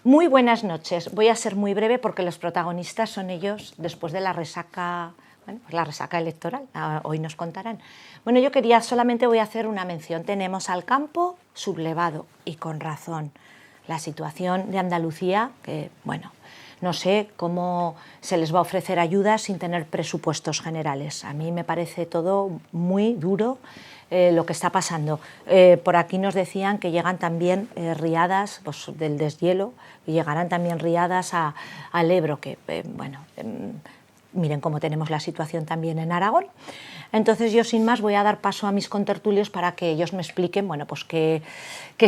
Muy buenas noches. Voy a ser muy breve porque los protagonistas son ellos después de la resaca, bueno, pues la resaca electoral. Hoy nos contarán. Bueno, yo solamente voy a hacer una mención. Tenemos al campo sublevado y con razón. La situación de Andalucía, que bueno, no sé cómo se les va a ofrecer ayuda sin tener presupuestos generales. A mí me parece todo muy duro lo que está pasando. Por aquí nos decían que llegan también riadas pues, del deshielo, y llegarán también riadas al Ebro, que bueno, miren cómo tenemos la situación también en Aragón. Entonces yo sin más voy a dar paso a mis contertulios para que ellos me expliquen bueno, pues qué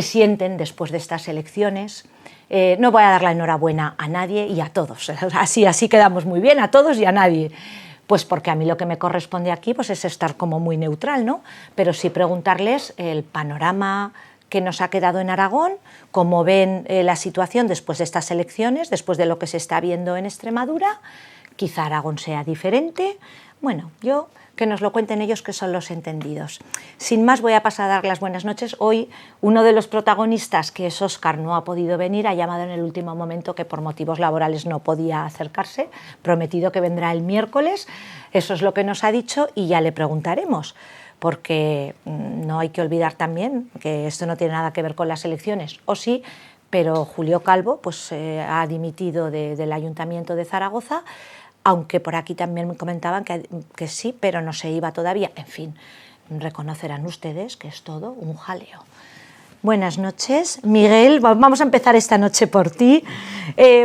sienten después de estas elecciones. No voy a dar la enhorabuena a nadie y a todos, así quedamos muy bien, a todos y a nadie. Pues porque a mí lo que me corresponde aquí pues es estar como muy neutral, ¿no? Pero sí preguntarles el panorama que nos ha quedado en Aragón, cómo ven la situación después de estas elecciones, después de lo que se está viendo en Extremadura. Quizá Aragón sea diferente. Bueno, que nos lo cuenten ellos, que son los entendidos. Sin más, voy a pasar a dar las buenas noches. Hoy uno de los protagonistas, que es Óscar, no ha podido venir, ha llamado en el último momento que por motivos laborales no podía acercarse, prometido que vendrá el miércoles, eso es lo que nos ha dicho y ya le preguntaremos, porque no hay que olvidar también que esto no tiene nada que ver con las elecciones, o sí, pero Julio Calvo pues, ha dimitido del Ayuntamiento de Zaragoza, aunque por aquí también me comentaban que sí, pero no se iba todavía. En fin, reconocerán ustedes que es todo un jaleo. Buenas noches, Miguel. Vamos a empezar esta noche por ti.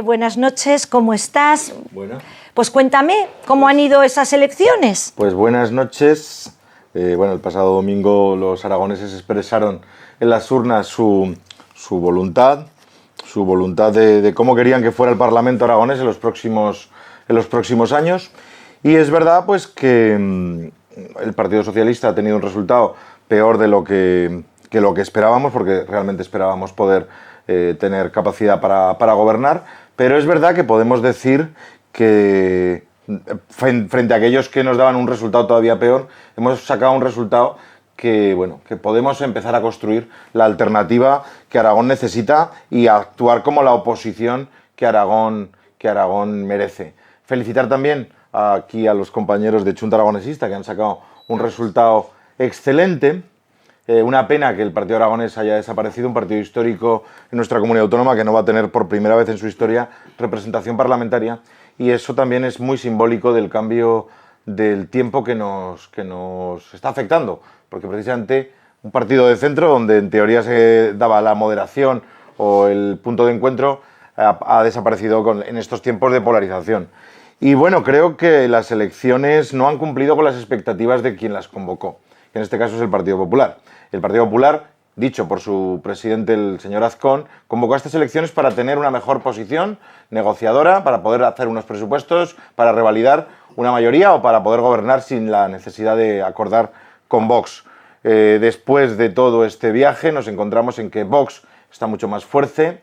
Buenas noches, ¿cómo estás? Buenas. Pues cuéntame, ¿cómo han ido esas elecciones? Pues buenas noches. Bueno, el pasado domingo los aragoneses expresaron en las urnas su voluntad de cómo querían que fuera el Parlamento aragonés en los próximos años, y es verdad pues que el Partido Socialista ha tenido un resultado peor de lo que esperábamos, porque realmente esperábamos poder tener capacidad para gobernar, pero es verdad que podemos decir que frente a aquellos que nos daban un resultado todavía peor, hemos sacado un resultado que podemos empezar a construir la alternativa que Aragón necesita y a actuar como la oposición que Aragón merece. Felicitar también aquí a los compañeros de Chunta Aragonesista que han sacado un resultado excelente. Una pena que el Partido Aragonés haya desaparecido, un partido histórico en nuestra comunidad autónoma que no va a tener por primera vez en su historia representación parlamentaria, y eso también es muy simbólico del cambio del tiempo que nos está afectando, porque precisamente un partido de centro donde en teoría se daba la moderación o el punto de encuentro ha desaparecido en estos tiempos de polarización. Y bueno, creo que las elecciones no han cumplido con las expectativas de quien las convocó, que en este caso es el Partido Popular. El Partido Popular, dicho por su presidente, el señor Azcón, convocó a estas elecciones para tener una mejor posición negociadora, para poder hacer unos presupuestos, para revalidar una mayoría o para poder gobernar sin la necesidad de acordar con Vox. Después de todo este viaje nos encontramos en que Vox está mucho más fuerte.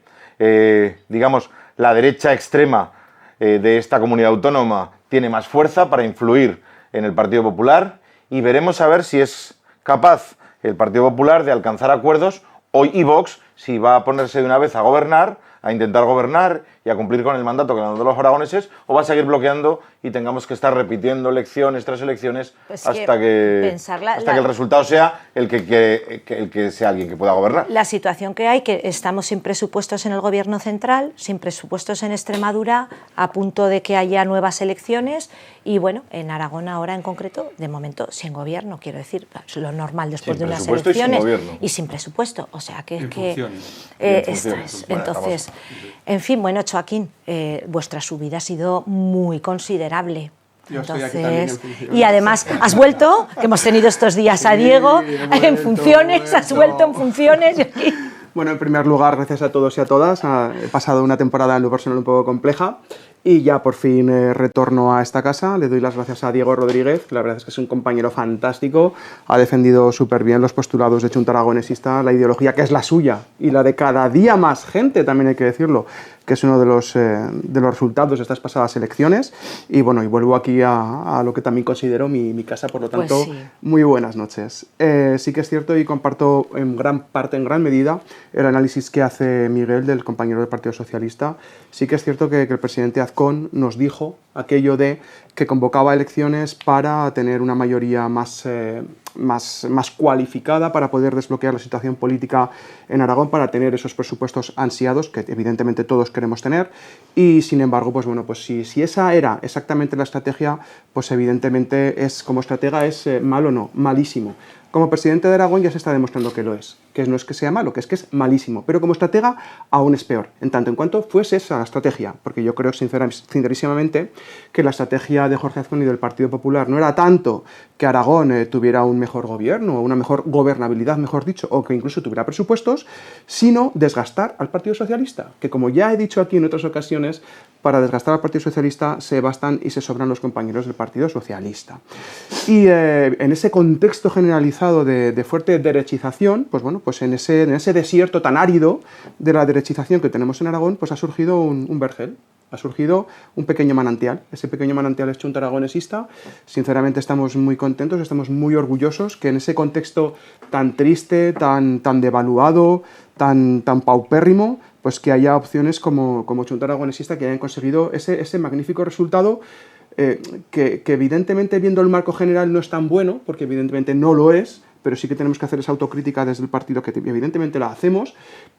Digamos, la derecha extrema de esta comunidad autónoma tiene más fuerza para influir en el Partido Popular, y veremos a ver si es capaz el Partido Popular de alcanzar acuerdos y Vox si va a ponerse de una vez a gobernar, a intentar gobernar y a cumplir con el mandato que le han dado los aragoneses, o va a seguir bloqueando y tengamos que estar repitiendo elecciones tras elecciones pues hasta que el resultado sea el que sea alguien que pueda gobernar. La situación que hay, que estamos sin presupuestos en el gobierno central, sin presupuestos en Extremadura, a punto de que haya nuevas elecciones, y bueno, en Aragón ahora en concreto, de momento sin gobierno, quiero decir, es lo normal después de unas elecciones y sin presupuesto, o sea que es que entonces, en fin, bueno, Joaquín, vuestra subida ha sido muy considerable. Entonces, y además, ¿has vuelto? Que hemos tenido estos días a Diego en funciones, has vuelto en funciones. Bueno, en primer lugar, gracias a todos y a todas. He pasado una temporada en lo personal un poco compleja y ya por fin retorno a esta casa. Le doy las gracias a Diego Rodríguez, que la verdad es que es un compañero fantástico. Ha defendido súper bien los postulados de Chunta Aragonesista, la ideología que es la suya y la de cada día más gente, también hay que decirlo. que es uno de los resultados de estas pasadas elecciones. Y bueno, y vuelvo aquí a lo que también considero mi casa, por lo tanto, Pues sí. muy buenas noches. Sí que es cierto y comparto en gran medida, el análisis que hace Miguel, del compañero del Partido Socialista. Sí que es cierto que el presidente Azcón nos dijo aquello de que convocaba elecciones para tener una mayoría más cualificada, para poder desbloquear la situación política en Aragón, para tener esos presupuestos ansiados que evidentemente todos queremos tener. Y sin embargo, pues bueno, pues si esa era exactamente la estrategia, pues evidentemente como estratega es malo, no, malísimo. Como presidente de Aragón ya se está demostrando que lo es, que no es que sea malo, que es malísimo, pero como estratega aún es peor, en tanto en cuanto fuese esa la estrategia, porque yo creo sincerísimamente que la estrategia de Jorge Azcón y del Partido Popular no era tanto que Aragón tuviera un mejor gobierno, o una mejor gobernabilidad, mejor dicho, o que incluso tuviera presupuestos, sino desgastar al Partido Socialista, que como ya he dicho aquí en otras ocasiones, para desgastar al Partido Socialista se bastan y se sobran los compañeros del Partido Socialista. Y en ese contexto generalizado de fuerte derechización, pues bueno, pues en ese desierto tan árido de la derechización que tenemos en Aragón, pues ha surgido un vergel, ha surgido un pequeño manantial. Ese pequeño manantial es Chunta Aragonesista. Sinceramente estamos muy contentos, estamos muy orgullosos que en ese contexto tan triste, tan devaluado, tan paupérrimo, pues que haya opciones como Chunta Aragonesista que hayan conseguido ese magnífico resultado, que evidentemente, viendo el marco general, no es tan bueno, porque evidentemente no lo es, pero sí que tenemos que hacer esa autocrítica desde el partido, que evidentemente la hacemos,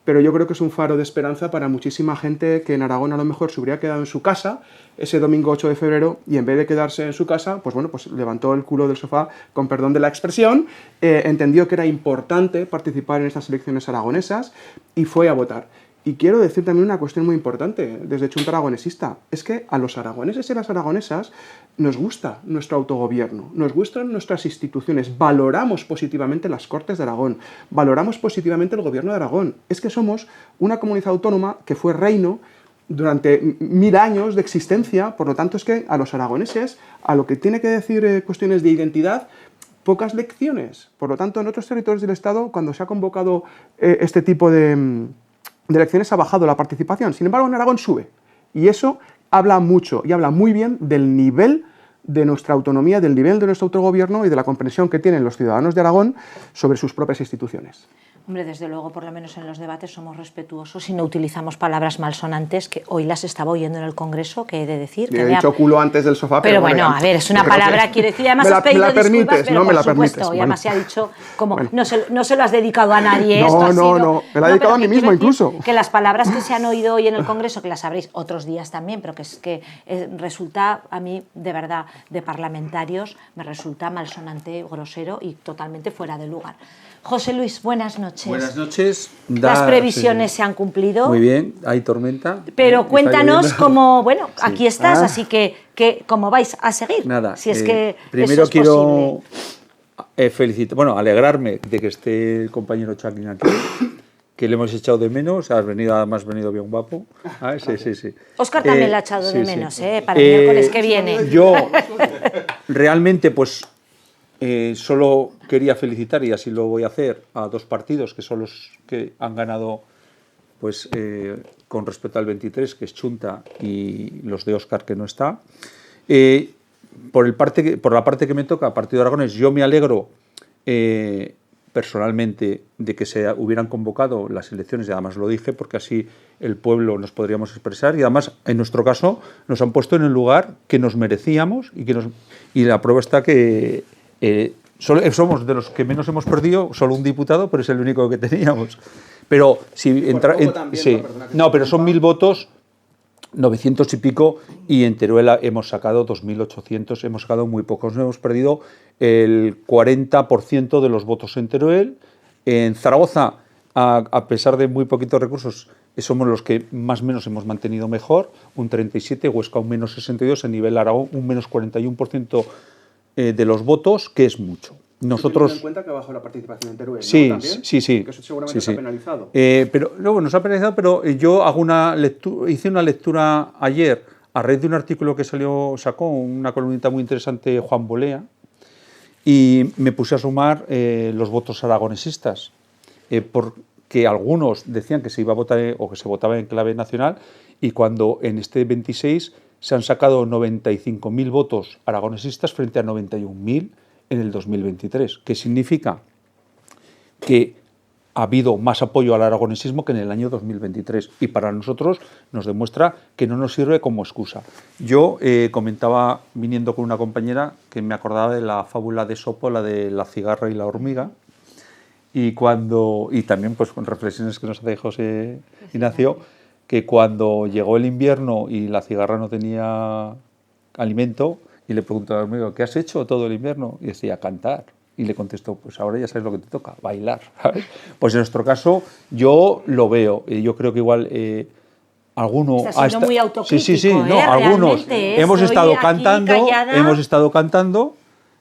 pero yo creo que es un faro de esperanza para muchísima gente que en Aragón a lo mejor se hubiera quedado en su casa ese domingo 8 de febrero y en vez de quedarse en su casa, pues bueno, pues levantó el culo del sofá, con perdón de la expresión, entendió que era importante participar en estas elecciones aragonesas y fue a votar. Y quiero decir también una cuestión muy importante desde Chunta Aragonesista, es que a los aragoneses y las aragonesas nos gusta nuestro autogobierno, nos gustan nuestras instituciones, valoramos positivamente las Cortes de Aragón, valoramos positivamente el gobierno de Aragón. Es que somos una comunidad autónoma que fue reino durante 1000 años de existencia, por lo tanto es que a los aragoneses, a lo que tiene que decir cuestiones de identidad, pocas lecciones. Por lo tanto, en otros territorios del Estado, cuando se ha convocado este tipo de elecciones, ha bajado la participación. Sin embargo, en Aragón sube. Y eso habla mucho y habla muy bien del nivel de nuestra autonomía, del nivel de nuestro autogobierno y de la comprensión que tienen los ciudadanos de Aragón sobre sus propias instituciones. Hombre, desde luego, por lo menos en los debates somos respetuosos y no utilizamos palabras malsonantes, que hoy las estaba oyendo en el Congreso, que he de decir. He dicho culo antes del sofá, pero bueno, a ver, es una palabra, quiero decir, además has pedido disculpas, pero no me la por supuesto, permites. Y además se ha dicho, como no se lo has dedicado a nadie. No, esto ha sido, no, me la he dedicado a mí mismo incluso. Que las palabras que se han oído hoy en el Congreso, que las sabréis otros días también, pero que resulta a mí, de verdad, de parlamentarios, me resulta malsonante, grosero y totalmente fuera de lugar. José Luis, buenas noches. Buenas noches. Las previsiones se han cumplido. Muy bien, hay tormenta. Pero cuéntanos cómo, bueno, sí. Aquí estás, así que cómo vais a seguir. Nada, si es que primero eso es quiero felicitar, alegrarme de que esté el compañero Chaplin aquí, que le hemos echado de menos. Además venido bien guapo. Sí. Óscar también le ha echado de menos, para el miércoles que viene. Yo realmente, pues, solo quería felicitar, y así lo voy a hacer, a dos partidos que son los que han ganado, pues, con respecto al 23, que es Chunta, y los de Óscar, que no está. Por la parte que me toca, Partido de Aragones, yo me alegro personalmente de que se hubieran convocado las elecciones, y además lo dije porque así el pueblo nos podríamos expresar, y además en nuestro caso nos han puesto en el lugar que nos merecíamos, y la prueba está que somos de los que menos hemos perdido, solo un diputado, pero es el único que teníamos. Pero si entra, sí, no, pero son 1000 votos, 900 y pico, y en Teruel hemos sacado 2800, hemos sacado muy pocos, hemos perdido el 40% de los votos en Teruel. En Zaragoza, a pesar de muy poquitos recursos, somos los que más o menos hemos mantenido mejor, un 37%, Huesca un menos 62%, a nivel Aragón un menos 41% de los votos, que es mucho. Nosotros, teniendo en cuenta que bajó la participación en Teruel, sí, ¿no? ¿También? Sí. Que eso seguramente está penalizado. Pero luego nos ha penalizado, pero yo hice una lectura ayer a raíz de un artículo que sacó una columnista muy interesante, Juan Bolea, y me puse a sumar los votos aragonesistas, porque algunos decían que se iba a votar o que se votaba en clave nacional, y cuando en este 26 se han sacado 95.000 votos aragonesistas frente a 91.000 en el 2023. ¿Qué significa? Que ha habido más apoyo al aragonesismo que en el año 2023 y para nosotros nos demuestra que no nos sirve como excusa. Yo comentaba, viniendo con una compañera, que me acordaba de la fábula de Esopo, la de la cigarra y la hormiga, y también pues con reflexiones que nos hace José Ignacio, que cuando llegó el invierno y la cigarra no tenía alimento, y le preguntó a la hormiga, ¿qué has hecho todo el invierno? Y decía, cantar. Y le contestó, pues ahora ya sabes lo que te toca, bailar, ¿sabes? Pues en nuestro caso yo lo veo, yo creo que igual alguno está siendo muy autocrítico, sí, no, algunos hemos estado cantando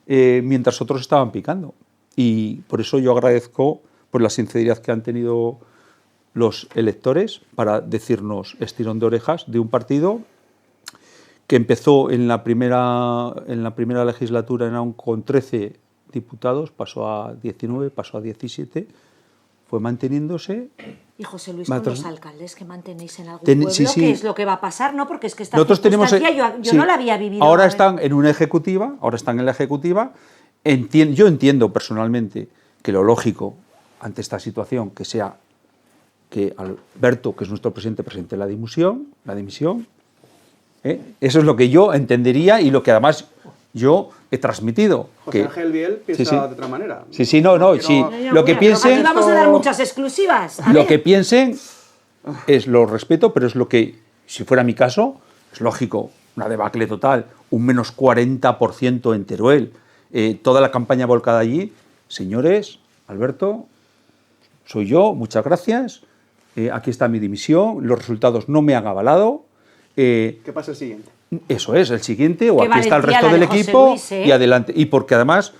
mientras otros estaban picando, y por eso yo agradezco pues la sinceridad que han tenido los electores para decirnos estirón de orejas de un partido que empezó en la primera legislatura con 13 diputados, pasó a 19, pasó a 17, fue manteniéndose. Y José Luis, con los alcaldes que mantenéis en algún pueblo, sí. ¿qué es lo que va a pasar? ¿No? Porque es que esta Nosotros circunstancia yo no la había vivido. Ahora están en una ejecutiva, yo entiendo personalmente que lo lógico ante esta situación que sea que Alberto, que es nuestro presidente, presente la dimisión. Eso es lo que yo entendería y lo que además yo he transmitido. José Ángel Biel piensa de otra manera. Lo que piensen... Aquí vamos a dar muchas exclusivas. Lo que piensen lo respeto, pero es lo que, si fuera mi caso, es lógico, una debacle total, un menos 40% en Teruel, toda la campaña volcada allí. Señores, Alberto, soy yo, muchas gracias, aquí está mi dimisión, los resultados no me han avalado. ¿Qué pasa el siguiente? Eso es, el siguiente, o Qué aquí está el resto del equipo, Luis, y adelante. Y porque además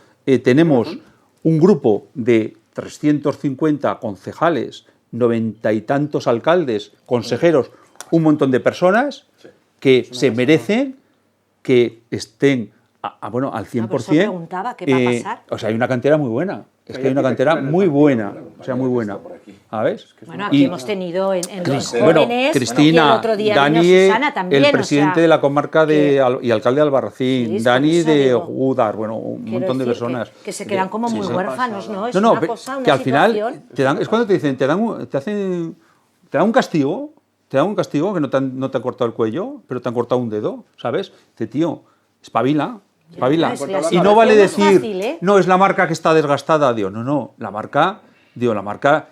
tenemos un grupo de 350 concejales, 90 y tantos alcaldes, consejeros, un montón de personas que se merecen que estén al 100%. Por eso preguntaba, ¿qué va a pasar? O sea, hay una cantera muy buena. Es que hay una cantera muy buena, muy buena. ¿Sabes? Bueno, aquí hemos tenido en jóvenes, Cristina, y el otro día Dani, Susana también, el presidente de la comarca y alcalde de Albarracín, Sí, Dani eso de digo. Gúdar, un montón de personas. Que se quedan como muy huérfanos, ¿no? Es No, una cosa, una que al final situación. es cuando te dicen, te dan un castigo, que no te han cortado el cuello, pero te han cortado un dedo, ¿sabes? Dice, tío, espabila. Y no vale decir, fácil, ¿eh? no, es la marca que está desgastada. Digo, no, la marca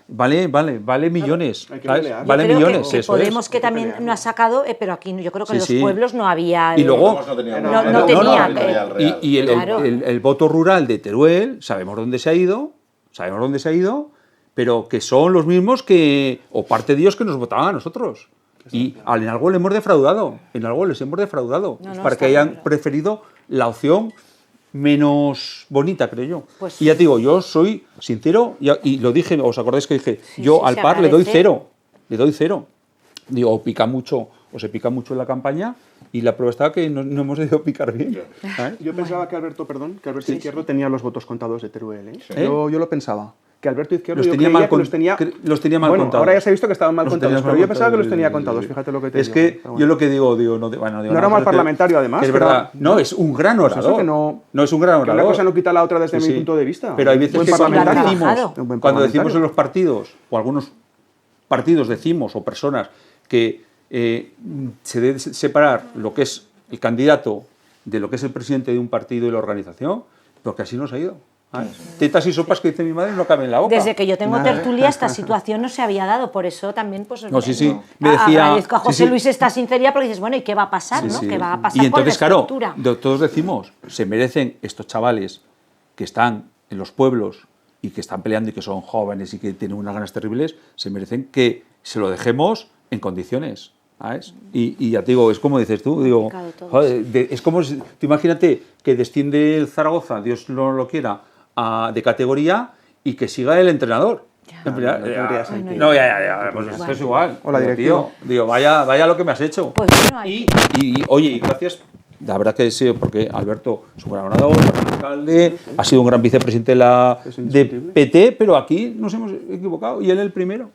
vale millones. hay que ¿sabes? pelear. Vale Yo creo millones, que eso Podemos es. que también no ha sacado, pero aquí yo creo que en los pueblos no había... Y luego, no tenía. Y el voto rural de Teruel, sabemos dónde se ha ido, pero que son los mismos o parte de ellos que nos votaban a nosotros. Y en algo les hemos defraudado, No, para que está hayan claro. preferido la opción menos bonita, creo yo. Pues- y ya te digo, yo soy sincero, y lo dije, ¿os acordáis que dije? Sí, Yo sí, al se PAR le doy agradece. cero. Digo, o se pica mucho en la campaña, y la prueba está que no hemos debido picar bien. ¿sabes? Yo pensaba que Alberto Izquierdo tenía los votos contados de Teruel. ¿Eh? Yo lo pensaba. Que Alberto Izquierdo Los yo tenía creía mal que los tenía... los tenía mal bueno, contados. ahora ya se ha visto que estaban mal Los contados, tenías pero mal yo pensaba que los contados. tenía contados, fíjate lo que te Es digo. que Pero bueno. yo lo que digo, no era mal parlamentario, además, que es que era- verdad. No, es un gran Pues orador. eso que no- es un gran Que orador. una cosa no quita la otra desde Sí, mi sí. punto de vista. Pero hay veces Buen que cuando parlamentario. trabajado. Un buen cuando decimos parlamentario. en los partidos, o algunos partidos decimos, o personas, que se debe separar lo que es el candidato de lo que es el presidente de un partido y la organización, porque así nos ha ido. ¿sabes? Tetas y sopas que dice mi madre no caben en la boca. Desde que yo tengo tertulia, esta situación no se había dado, por eso también pues, No, sí. Me decía- agradezco a José sí, sí. Luis esta sinceridad, porque dices, bueno, ¿y qué va a pasar? Sí, ¿no? sí. ¿Qué va a pasar Y entonces, por la claro, estructura? todos decimos, se merecen estos chavales que están en los pueblos y que están peleando y que son jóvenes y que tienen unas ganas terribles, se merecen que se lo dejemos en condiciones. ¿Sabes? Y ya te digo, es como dices tú, digo, Claro, todos. joder, es como, tú imagínate que desciende el Zaragoza, Dios no lo quiera, de categoría y que siga el entrenador. En plan, no tendría sentido. no, ya, pues esto es igual. Hola, Digo, directivo. tío, digo, vaya lo que me has hecho. Pues bueno, ahí- Oye, y gracias, la verdad que sí, porque Alberto es un gran orador, un gran alcalde, ha sido un gran vicepresidente de Es indiscutible. PT, pero aquí nos hemos equivocado y él el primero.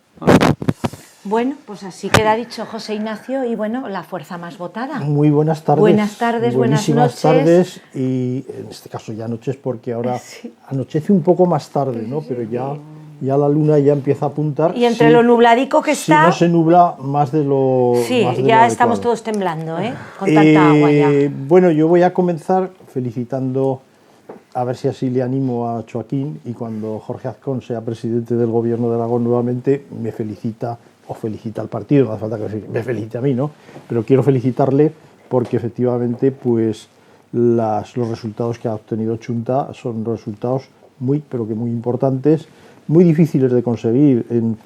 Bueno, pues así queda dicho José Ignacio y bueno, la fuerza más votada. Muy buenas tardes. Buenas tardes, buenas Buenísimas noches. tardes y en este caso ya noches porque ahora anochece un poco más tarde, ¿no? Pero ya la luna ya empieza a apuntar. Y entre lo nubladico que si está... no se nubla más de lo Sí, más de lo ya adecuado. estamos todos temblando, ¿eh? Con tanta agua ya. Bueno, yo voy a comenzar felicitando, a ver si así le animo a Joaquín, y cuando Jorge Azcón sea presidente del Gobierno de Aragón nuevamente, me felicita o felicita al partido, no hace falta que me felicite a mí, ¿no? Pero quiero felicitarle porque efectivamente pues los resultados que ha obtenido Chunta son resultados muy, pero que muy importantes, muy difíciles de conseguir en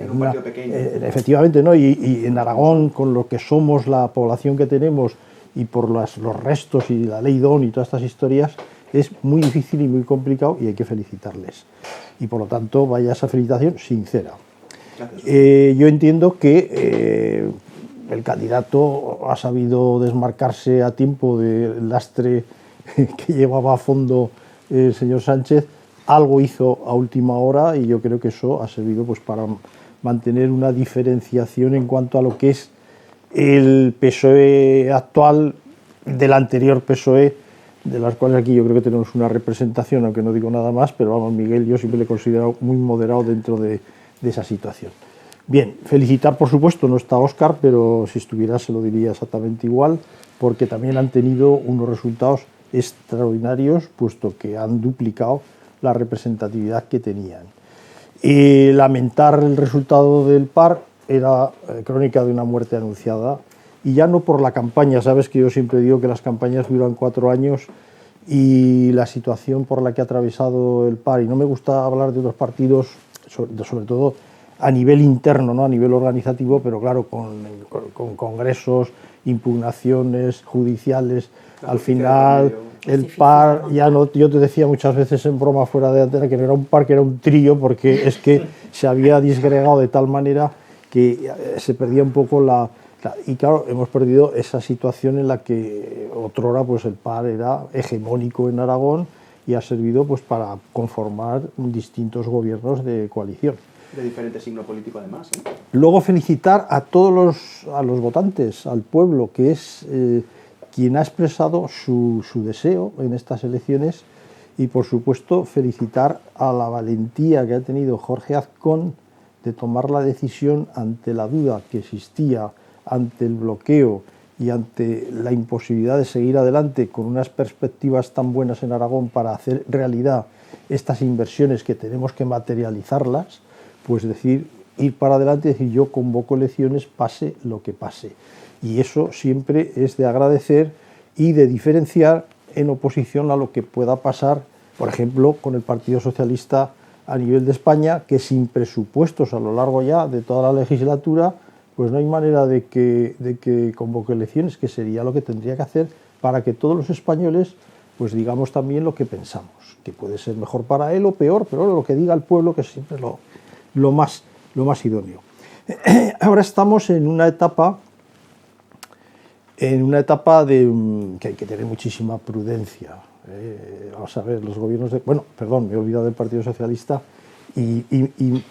un partido pequeño. Efectivamente, ¿no? Y en Aragón, con lo que somos, la población que tenemos y por los restos y la ley DON y todas estas historias, es muy difícil y muy complicado y hay que felicitarles. Y por lo tanto, vaya esa felicitación sincera. Yo entiendo que el candidato ha sabido desmarcarse a tiempo del lastre que llevaba a fondo el señor Sánchez. Algo hizo a última hora y yo creo que eso ha servido pues para mantener una diferenciación en cuanto a lo que es el PSOE actual del anterior PSOE, de las cuales aquí yo creo que tenemos una representación, aunque no digo nada más, pero vamos, Miguel yo siempre le he considerado muy moderado dentro de esa situación. Bien, felicitar por supuesto, no está Óscar, pero si estuviera se lo diría exactamente igual, porque también han tenido unos resultados extraordinarios, puesto que han duplicado la representatividad que tenían. Y lamentar el resultado del PAR era crónica de una muerte anunciada, y ya no por la campaña, sabes que yo siempre digo que las campañas duran 4 años y la situación por la que ha atravesado el PAR, y no me gusta hablar de otros partidos, sobre todo a nivel interno, ¿no? A nivel organizativo, pero claro, con congresos, impugnaciones judiciales, al final el PAR, ya no, yo te decía muchas veces en broma fuera de antena que no era un PAR, que era un trío, porque es que se había disgregado de tal manera que se perdía un poco y claro, hemos perdido esa situación en la que otrora pues el PAR era hegemónico en Aragón y ha servido pues para conformar distintos gobiernos de coalición. De diferente signo político además, ¿eh? Luego felicitar a todos los votantes, al pueblo, que es quien ha expresado su deseo en estas elecciones, y por supuesto felicitar a la valentía que ha tenido Jorge Azcón de tomar la decisión ante la duda que existía, ante el bloqueo y ante la imposibilidad de seguir adelante con unas perspectivas tan buenas en Aragón para hacer realidad estas inversiones que tenemos que materializarlas, pues decir, ir para adelante y decir yo convoco elecciones pase lo que pase. Y eso siempre es de agradecer y de diferenciar en oposición a lo que pueda pasar, por ejemplo, con el Partido Socialista a nivel de España, que sin presupuestos a lo largo ya de toda la legislatura, pues no hay manera de que convoque elecciones, que sería lo que tendría que hacer para que todos los españoles pues digamos también lo que pensamos, que puede ser mejor para él o peor, pero lo que diga el pueblo, que es siempre lo más idóneo. Ahora estamos en una etapa de que hay que tener muchísima prudencia. Vamos a ver, los gobiernos de... Bueno, perdón, me he olvidado del Partido Socialista y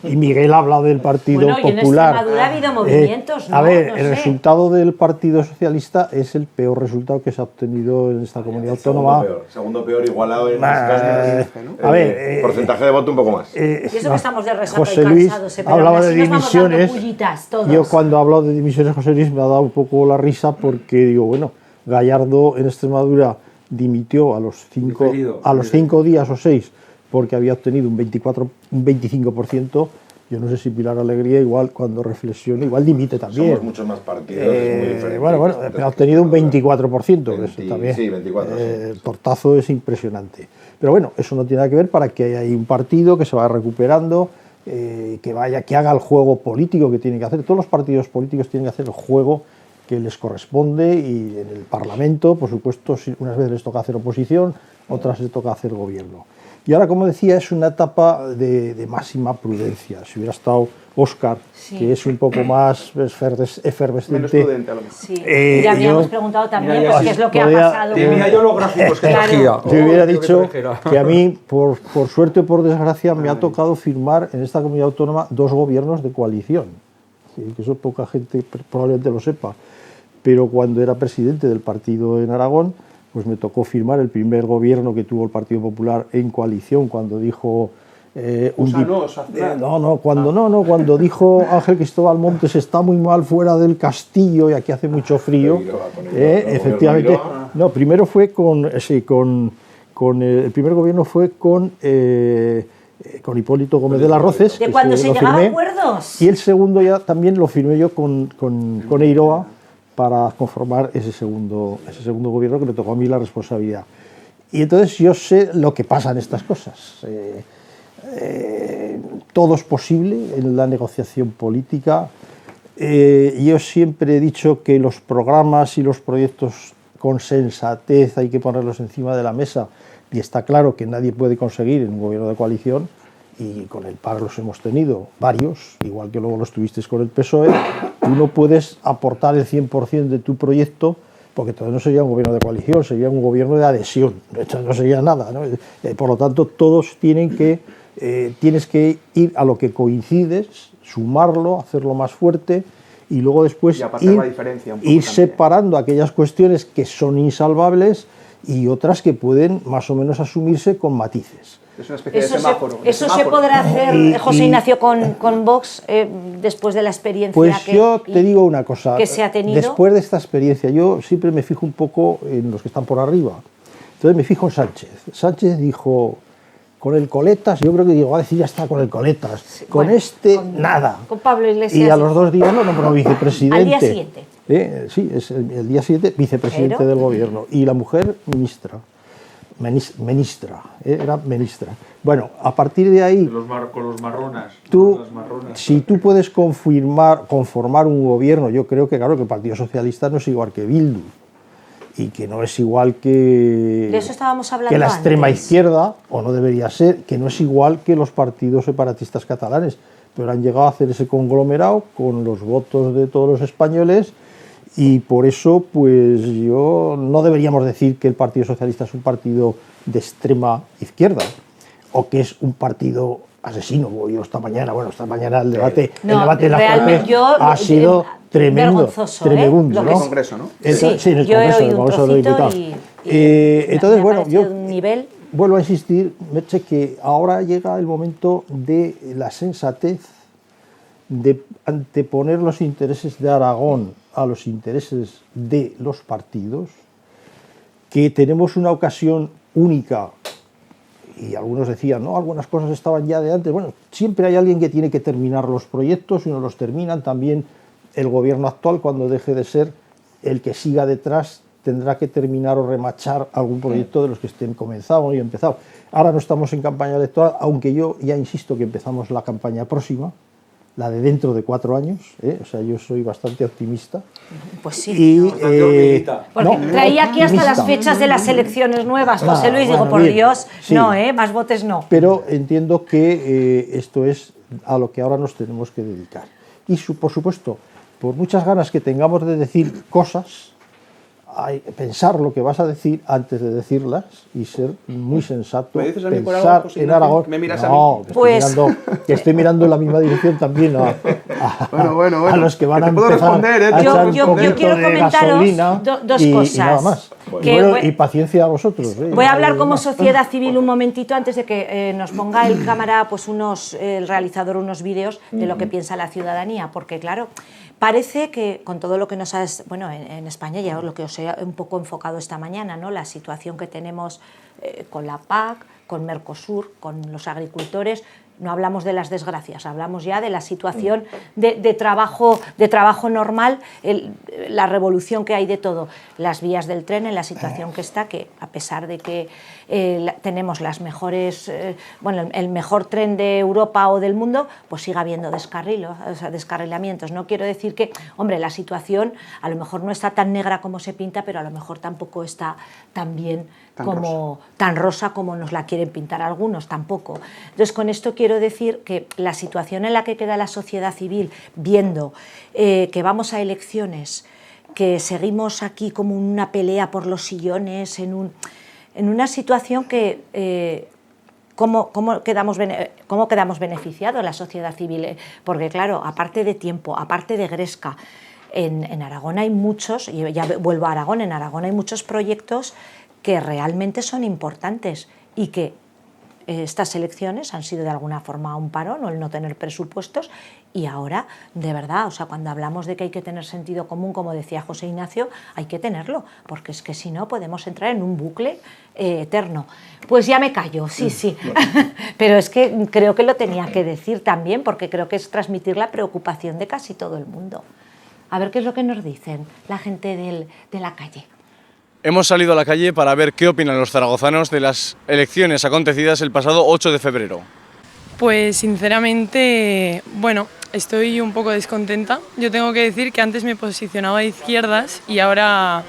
Miguel ha hablado del Partido Popular. Popular. Y en Extremadura ha habido movimientos, ¿no? A ver, no el sé. resultado del Partido Socialista es el peor resultado que se ha obtenido en esta comunidad autónoma. Segundo peor igualado en casos, A ver, porcentaje de voto un poco más. Y eso que estamos de resaca José y Luis cansados, pero hablaba aún de así nos vamos dando dimisiones. pullitas todos. Yo cuando hablo de dimisiones, José Luis, me ha dado un poco la risa porque digo, bueno, Gallardo en Extremadura dimitió a los 5 días o 6 porque había obtenido un 25%. Yo no sé si Pilar Alegría igual cuando reflexiona, igual dimite también. Somos muchos más partidos, es muy diferente. Bueno, pero ha obtenido un 24%. Eso también, sí, 24. el tortazo es impresionante. Pero bueno, eso no tiene nada que ver para que haya un partido que se vaya recuperando, que haga el juego político que tiene que hacer. Todos los partidos políticos tienen que hacer el juego que les corresponde, y en el Parlamento, por supuesto, unas veces les toca hacer oposición, otras les toca hacer gobierno. Y ahora, como decía, es una etapa de máxima prudencia. Si hubiera estado Óscar, Sí. que es un poco más efervescente. Menos prudente a lo mejor. Sí, y habríamos preguntado también mira, pues, ya qué es lo que podía- ha pasado. Tenía yo los gráficos que Claro. elegía. Yo hubiera Oh, dicho yo que que a mí, por suerte o por desgracia, me ha tocado firmar en esta comunidad autónoma 2 gobiernos de coalición. que eso poca gente probablemente lo sepa, pero cuando era presidente del partido en Aragón, pues me tocó firmar el primer gobierno que tuvo el Partido Popular en coalición, cuando dijo... cuando dijo Ángel Cristóbal Montes está muy mal fuera del castillo y aquí hace mucho frío, efectivamente, no, primero fue el primer gobierno fue con Hipólito Gómez de las Roces, de cuando se llegaba a acuerdos, y el segundo ya también lo firmé yo con Eiroa para conformar ese segundo gobierno que me tocó a mí la responsabilidad. Y entonces yo sé lo que pasa en estas cosas. Todo es posible en la negociación política. Yo siempre he dicho que los programas y los proyectos con sensatez hay que ponerlos encima de la mesa, y está claro que nadie puede conseguir en un gobierno de coalición, y con el PAR los hemos tenido varios, igual que luego los tuvisteis con el PSOE. Tú no puedes aportar el 100% de tu proyecto, porque entonces no sería un gobierno de coalición, sería un gobierno de adhesión, no sería nada, ¿no? Por lo tanto, todos tienes que ir a lo que coincides, sumarlo, hacerlo más fuerte, y luego después ir separando aquellas cuestiones que son insalvables y otras que pueden más o menos asumirse con matices. Es una especie de semáforo. Eso se podrá hacer, José Ignacio, con Vox, después de la experiencia pues yo te digo una cosa, que se ha tenido. Después de esta experiencia, yo siempre me fijo un poco en los que están por arriba. Entonces me fijo en Sánchez. Sánchez dijo, con el Coletas, yo creo que va a decir ya está con el Coletas, sí, con nada. Con Pablo Iglesias. Y a los 2 días lo nombró vicepresidente. Al día siguiente. Sí, es el día siguiente vicepresidente del gobierno. Y la mujer, ministra. Era ministra. Bueno, a partir de ahí, con los marronas. Si tú puedes conformar un gobierno, yo creo que claro que el Partido Socialista no es igual que Bildu, y que no es igual que, de eso estábamos hablando que la extrema antes. Izquierda, o no debería ser, que no es igual que los partidos separatistas catalanes, pero han llegado a hacer ese conglomerado con los votos de todos los españoles. Y por eso, pues yo no deberíamos decir que el Partido Socialista es un partido de extrema izquierda o que es un partido asesino. Yo esta mañana el debate en la FP ha sido tremendo, tremendo, ¿no? En el Congreso, ¿no? Sí, en el Congreso de Diputados. Entonces, bueno, yo vuelvo a insistir, Merche, que ahora llega el momento de la sensatez de anteponer los intereses de Aragón a los intereses de los partidos, que tenemos una ocasión única, y algunos decían, no, algunas cosas estaban ya de antes. Bueno, siempre hay alguien que tiene que terminar los proyectos, y no los terminan. También el gobierno actual, cuando deje de ser, el que siga detrás tendrá que terminar o remachar algún proyecto de los que estén comenzados y empezados. Ahora no estamos en campaña electoral, aunque yo ya insisto que empezamos la campaña próxima, la de dentro de 4 años, o sea, yo soy bastante optimista. Pues sí. Porque traía aquí hasta las fechas de las elecciones nuevas, José Luis, digo, por Dios, sí. No, más votos no. Pero entiendo que esto es a lo que ahora nos tenemos que dedicar. Y por supuesto, por muchas ganas que tengamos de decir cosas, hay que pensar lo que vas a decir antes de decirlas y ser muy sensato. ¿Me dices a mí por pensar algo, en Aragón. ¿Me miras no, a mí? Pues que estoy mirando en la misma dirección también bueno, a los que van a empezar a echar yo un poquito quiero de comentaros gasolina dos cosas. Y nada más. Y paciencia a vosotros. Voy a hablar como sociedad civil un momentito antes de que nos ponga el cámara, pues el realizador, unos vídeos de lo que piensa la ciudadanía, porque claro, parece que con todo lo que nos has... Bueno, en España ya lo que os he un poco enfocado esta mañana, ¿no? La situación que tenemos con la PAC, con Mercosur, con los agricultores. No hablamos de las desgracias, hablamos ya de la situación de trabajo normal, la revolución que hay de todo. Las vías del tren en la situación que está, que a pesar de que tenemos las mejores, el mejor tren de Europa o del mundo, pues sigue habiendo descarrilamientos. No quiero decir que, hombre, la situación a lo mejor no está tan negra como se pinta, pero a lo mejor tampoco está tan rosa como nos la quieren pintar algunos, tampoco. Entonces, con esto quiero decir que la situación en la que queda la sociedad civil, viendo que vamos a elecciones, que seguimos aquí como una pelea por los sillones, en una situación que ¿cómo quedamos beneficiados la sociedad civil? Porque claro, aparte de tiempo, aparte de gresca, en Aragón hay muchos, y ya vuelvo a Aragón, en Aragón hay muchos proyectos que realmente son importantes y que estas elecciones han sido de alguna forma un parón o el no tener presupuestos, y ahora, de verdad, o sea, cuando hablamos de que hay que tener sentido común, como decía José Ignacio, hay que tenerlo, porque es que si no podemos entrar en un bucle eterno. Pues ya me callo, sí, pero es que creo que lo tenía que decir también, porque creo que es transmitir la preocupación de casi todo el mundo. A ver qué es lo que nos dicen la gente de la calle. Hemos salido a la calle para ver qué opinan los zaragozanos de las elecciones acontecidas el pasado 8 de febrero. Pues sinceramente, bueno, estoy un poco descontenta. Yo tengo que decir que antes me posicionaba de izquierdas y ahora,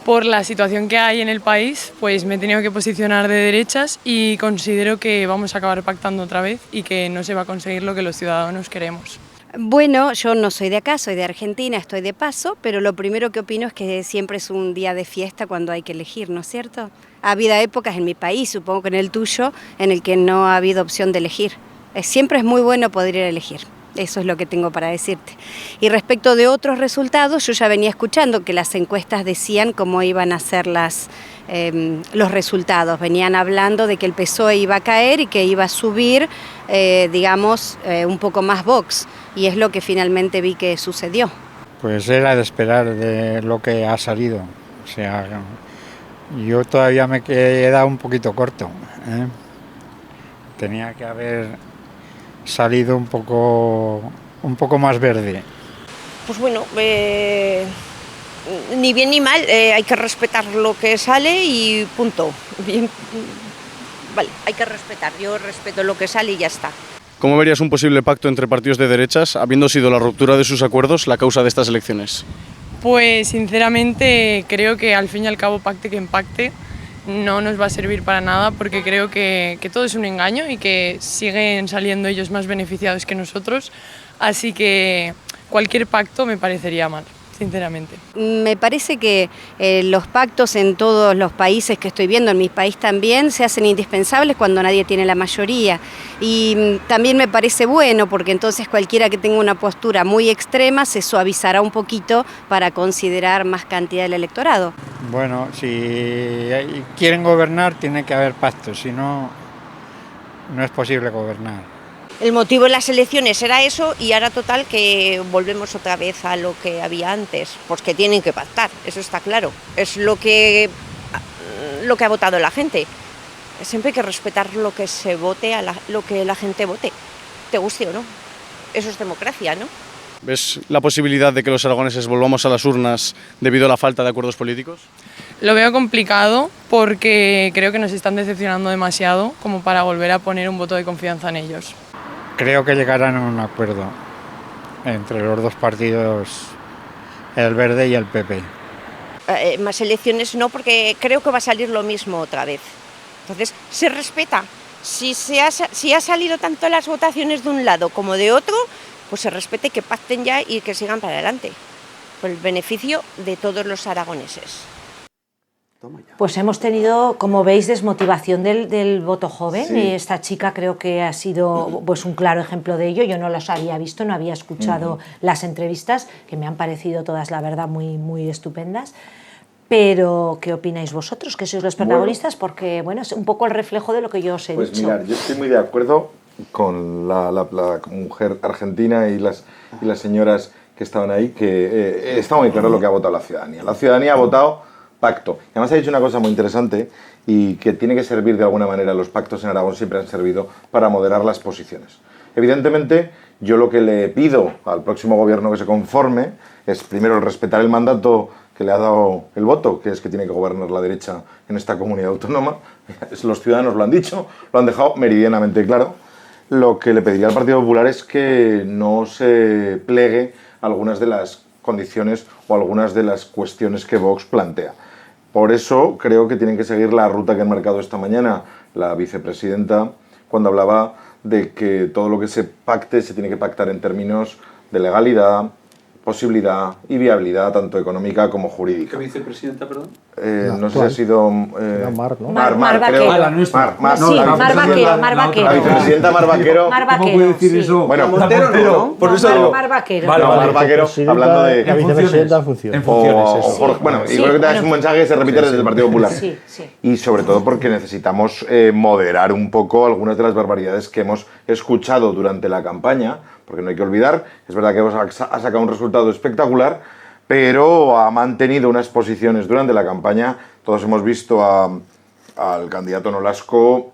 por la situación que hay en el país, pues me he tenido que posicionar de derechas, y considero que vamos a acabar pactando otra vez y que no se va a conseguir lo que los ciudadanos queremos. Bueno, yo no soy de acá, soy de Argentina, estoy de paso, pero lo primero que opino es que siempre es un día de fiesta cuando hay que elegir, ¿no es cierto? Ha habido épocas en mi país, supongo que en el tuyo, en el que no ha habido opción de elegir. Siempre es muy bueno poder ir a elegir. Eso es lo que tengo para decirte. Y respecto de otros resultados, yo ya venía escuchando que las encuestas decían cómo iban a ser los resultados. Venían hablando de que el PSOE iba a caer y que iba a subir, un poco más Vox. Y es lo que finalmente vi que sucedió. Pues era de esperar de lo que ha salido. O sea, yo todavía me he quedado un poquito corto, ¿eh? Tenía que haber salido un poco más verde. Pues bueno, ni bien ni mal, hay que respetar lo que sale y punto. Bien, vale, hay que respetar, yo respeto lo que sale y ya está. ¿Cómo verías un posible pacto entre partidos de derechas, habiendo sido la ruptura de sus acuerdos la causa de estas elecciones? Pues sinceramente creo que al fin y al cabo, pacte que impacte, no nos va a servir para nada, porque creo que todo es un engaño y que siguen saliendo ellos más beneficiados que nosotros, así que cualquier pacto me parecería mal, sinceramente. Me parece que los pactos en todos los países que estoy viendo, en mi país también, se hacen indispensables cuando nadie tiene la mayoría. Y también me parece bueno, porque entonces cualquiera que tenga una postura muy extrema se suavizará un poquito para considerar más cantidad del electorado. Bueno, si quieren gobernar tiene que haber pactos, si no, no es posible gobernar. El motivo de las elecciones era eso, y ahora total que volvemos otra vez a lo que había antes, pues que tienen que pactar, eso está claro. Es lo que ha votado la gente. Siempre hay que respetar lo que se vote, lo que la gente vote, te guste o no. Eso es democracia, ¿no? ¿Ves la posibilidad de que los aragoneses volvamos a las urnas debido a la falta de acuerdos políticos? Lo veo complicado porque creo que nos están decepcionando demasiado como para volver a poner un voto de confianza en ellos. Creo que llegarán a un acuerdo entre los dos partidos, el Verde y el PP. Más elecciones no, porque creo que va a salir lo mismo otra vez. Entonces, se respeta. Si ha salido tanto las votaciones de un lado como de otro, pues se respete, que pacten ya y que sigan para adelante, por el beneficio de todos los aragoneses. Pues hemos tenido, como veis, desmotivación del voto joven. Sí. Esta chica creo que ha sido pues un claro ejemplo de ello. Yo no los había visto, no había escuchado las entrevistas, que me han parecido todas, la verdad, muy, muy estupendas. Pero, ¿qué opináis vosotros, que sois los protagonistas? Bueno, porque, bueno, es un poco el reflejo de lo que yo os he dicho. Pues mirad, yo estoy muy de acuerdo con la mujer argentina y las señoras que estaban ahí, que está muy claro lo que ha votado la ciudadanía. La ciudadanía ha votado pacto. Y además ha dicho una cosa muy interesante, y que tiene que servir de alguna manera. Los pactos en Aragón siempre han servido para moderar las posiciones. Evidentemente, yo lo que le pido al próximo gobierno que se conforme es, primero, el respetar el mandato que le ha dado el voto, que es que tiene que gobernar la derecha en esta comunidad autónoma. Los ciudadanos lo han dicho, lo han dejado meridianamente claro. Lo que le pediría al Partido Popular es que no se plegue a algunas de las condiciones o algunas de las cuestiones que Vox plantea. Por eso creo que tienen que seguir la ruta que han marcado esta mañana la vicepresidenta, cuando hablaba de que todo lo que se pacte se tiene que pactar en términos de legalidad, posibilidad y viabilidad tanto económica como jurídica. ¿Qué vicepresidenta, perdón? No sé si ha sido... Era Mar, ¿no? Mar creo. Vaquero. la nuestra. Mar, Sí, la Mar vicepresidenta- Vaquero, Mar Vaquero. La vicepresidenta Mar Vaquero. Mar ¿Cómo Vaquero, puede decir sí. eso? Bueno, Montero no, ¿no? por eso Mar, digo... Mar Vaquero. Vale, No, vale. Mar Vaquero, Presidenta- hablando de... La vicepresidenta en funciones. En funciones, O eso. Jorge, bueno, y Sí, creo que es bueno. un mensaje que se repite desde el Partido Popular. Sí, sí. Y sobre todo porque necesitamos moderar un poco algunas de las barbaridades que hemos escuchado durante la campaña, porque no hay que olvidar, es verdad que ha sacado un resultado espectacular, pero ha mantenido unas posiciones durante la campaña. Todos hemos visto al candidato Nolasco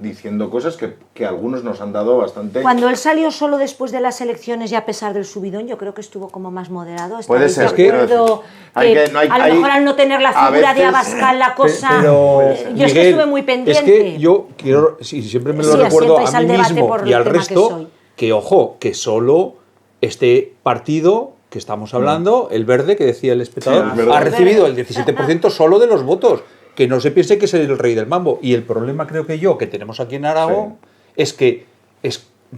diciendo cosas que algunos nos han dado bastante... Cuando él salió solo después de las elecciones y a pesar del subidón, yo creo que estuvo como más moderado. Puede ¿Estáis ser, de quiero acuerdo decir, que a lo mejor al no tener la a figura de veces- Abascal la cosa... Pero, yo es que Miguel, estuve muy pendiente. Es que yo quiero, si siempre me lo Sí, recuerdo asientáis a al mí debate mismo por y el al tema que resto, soy. que ojo, que solo este partido que estamos hablando, el verde, que decía el espectador, Sí, es verdad. ha recibido el 17% solo de los votos. Que no se piense que es el rey del mambo. Y el problema creo que tenemos aquí en Aragón es que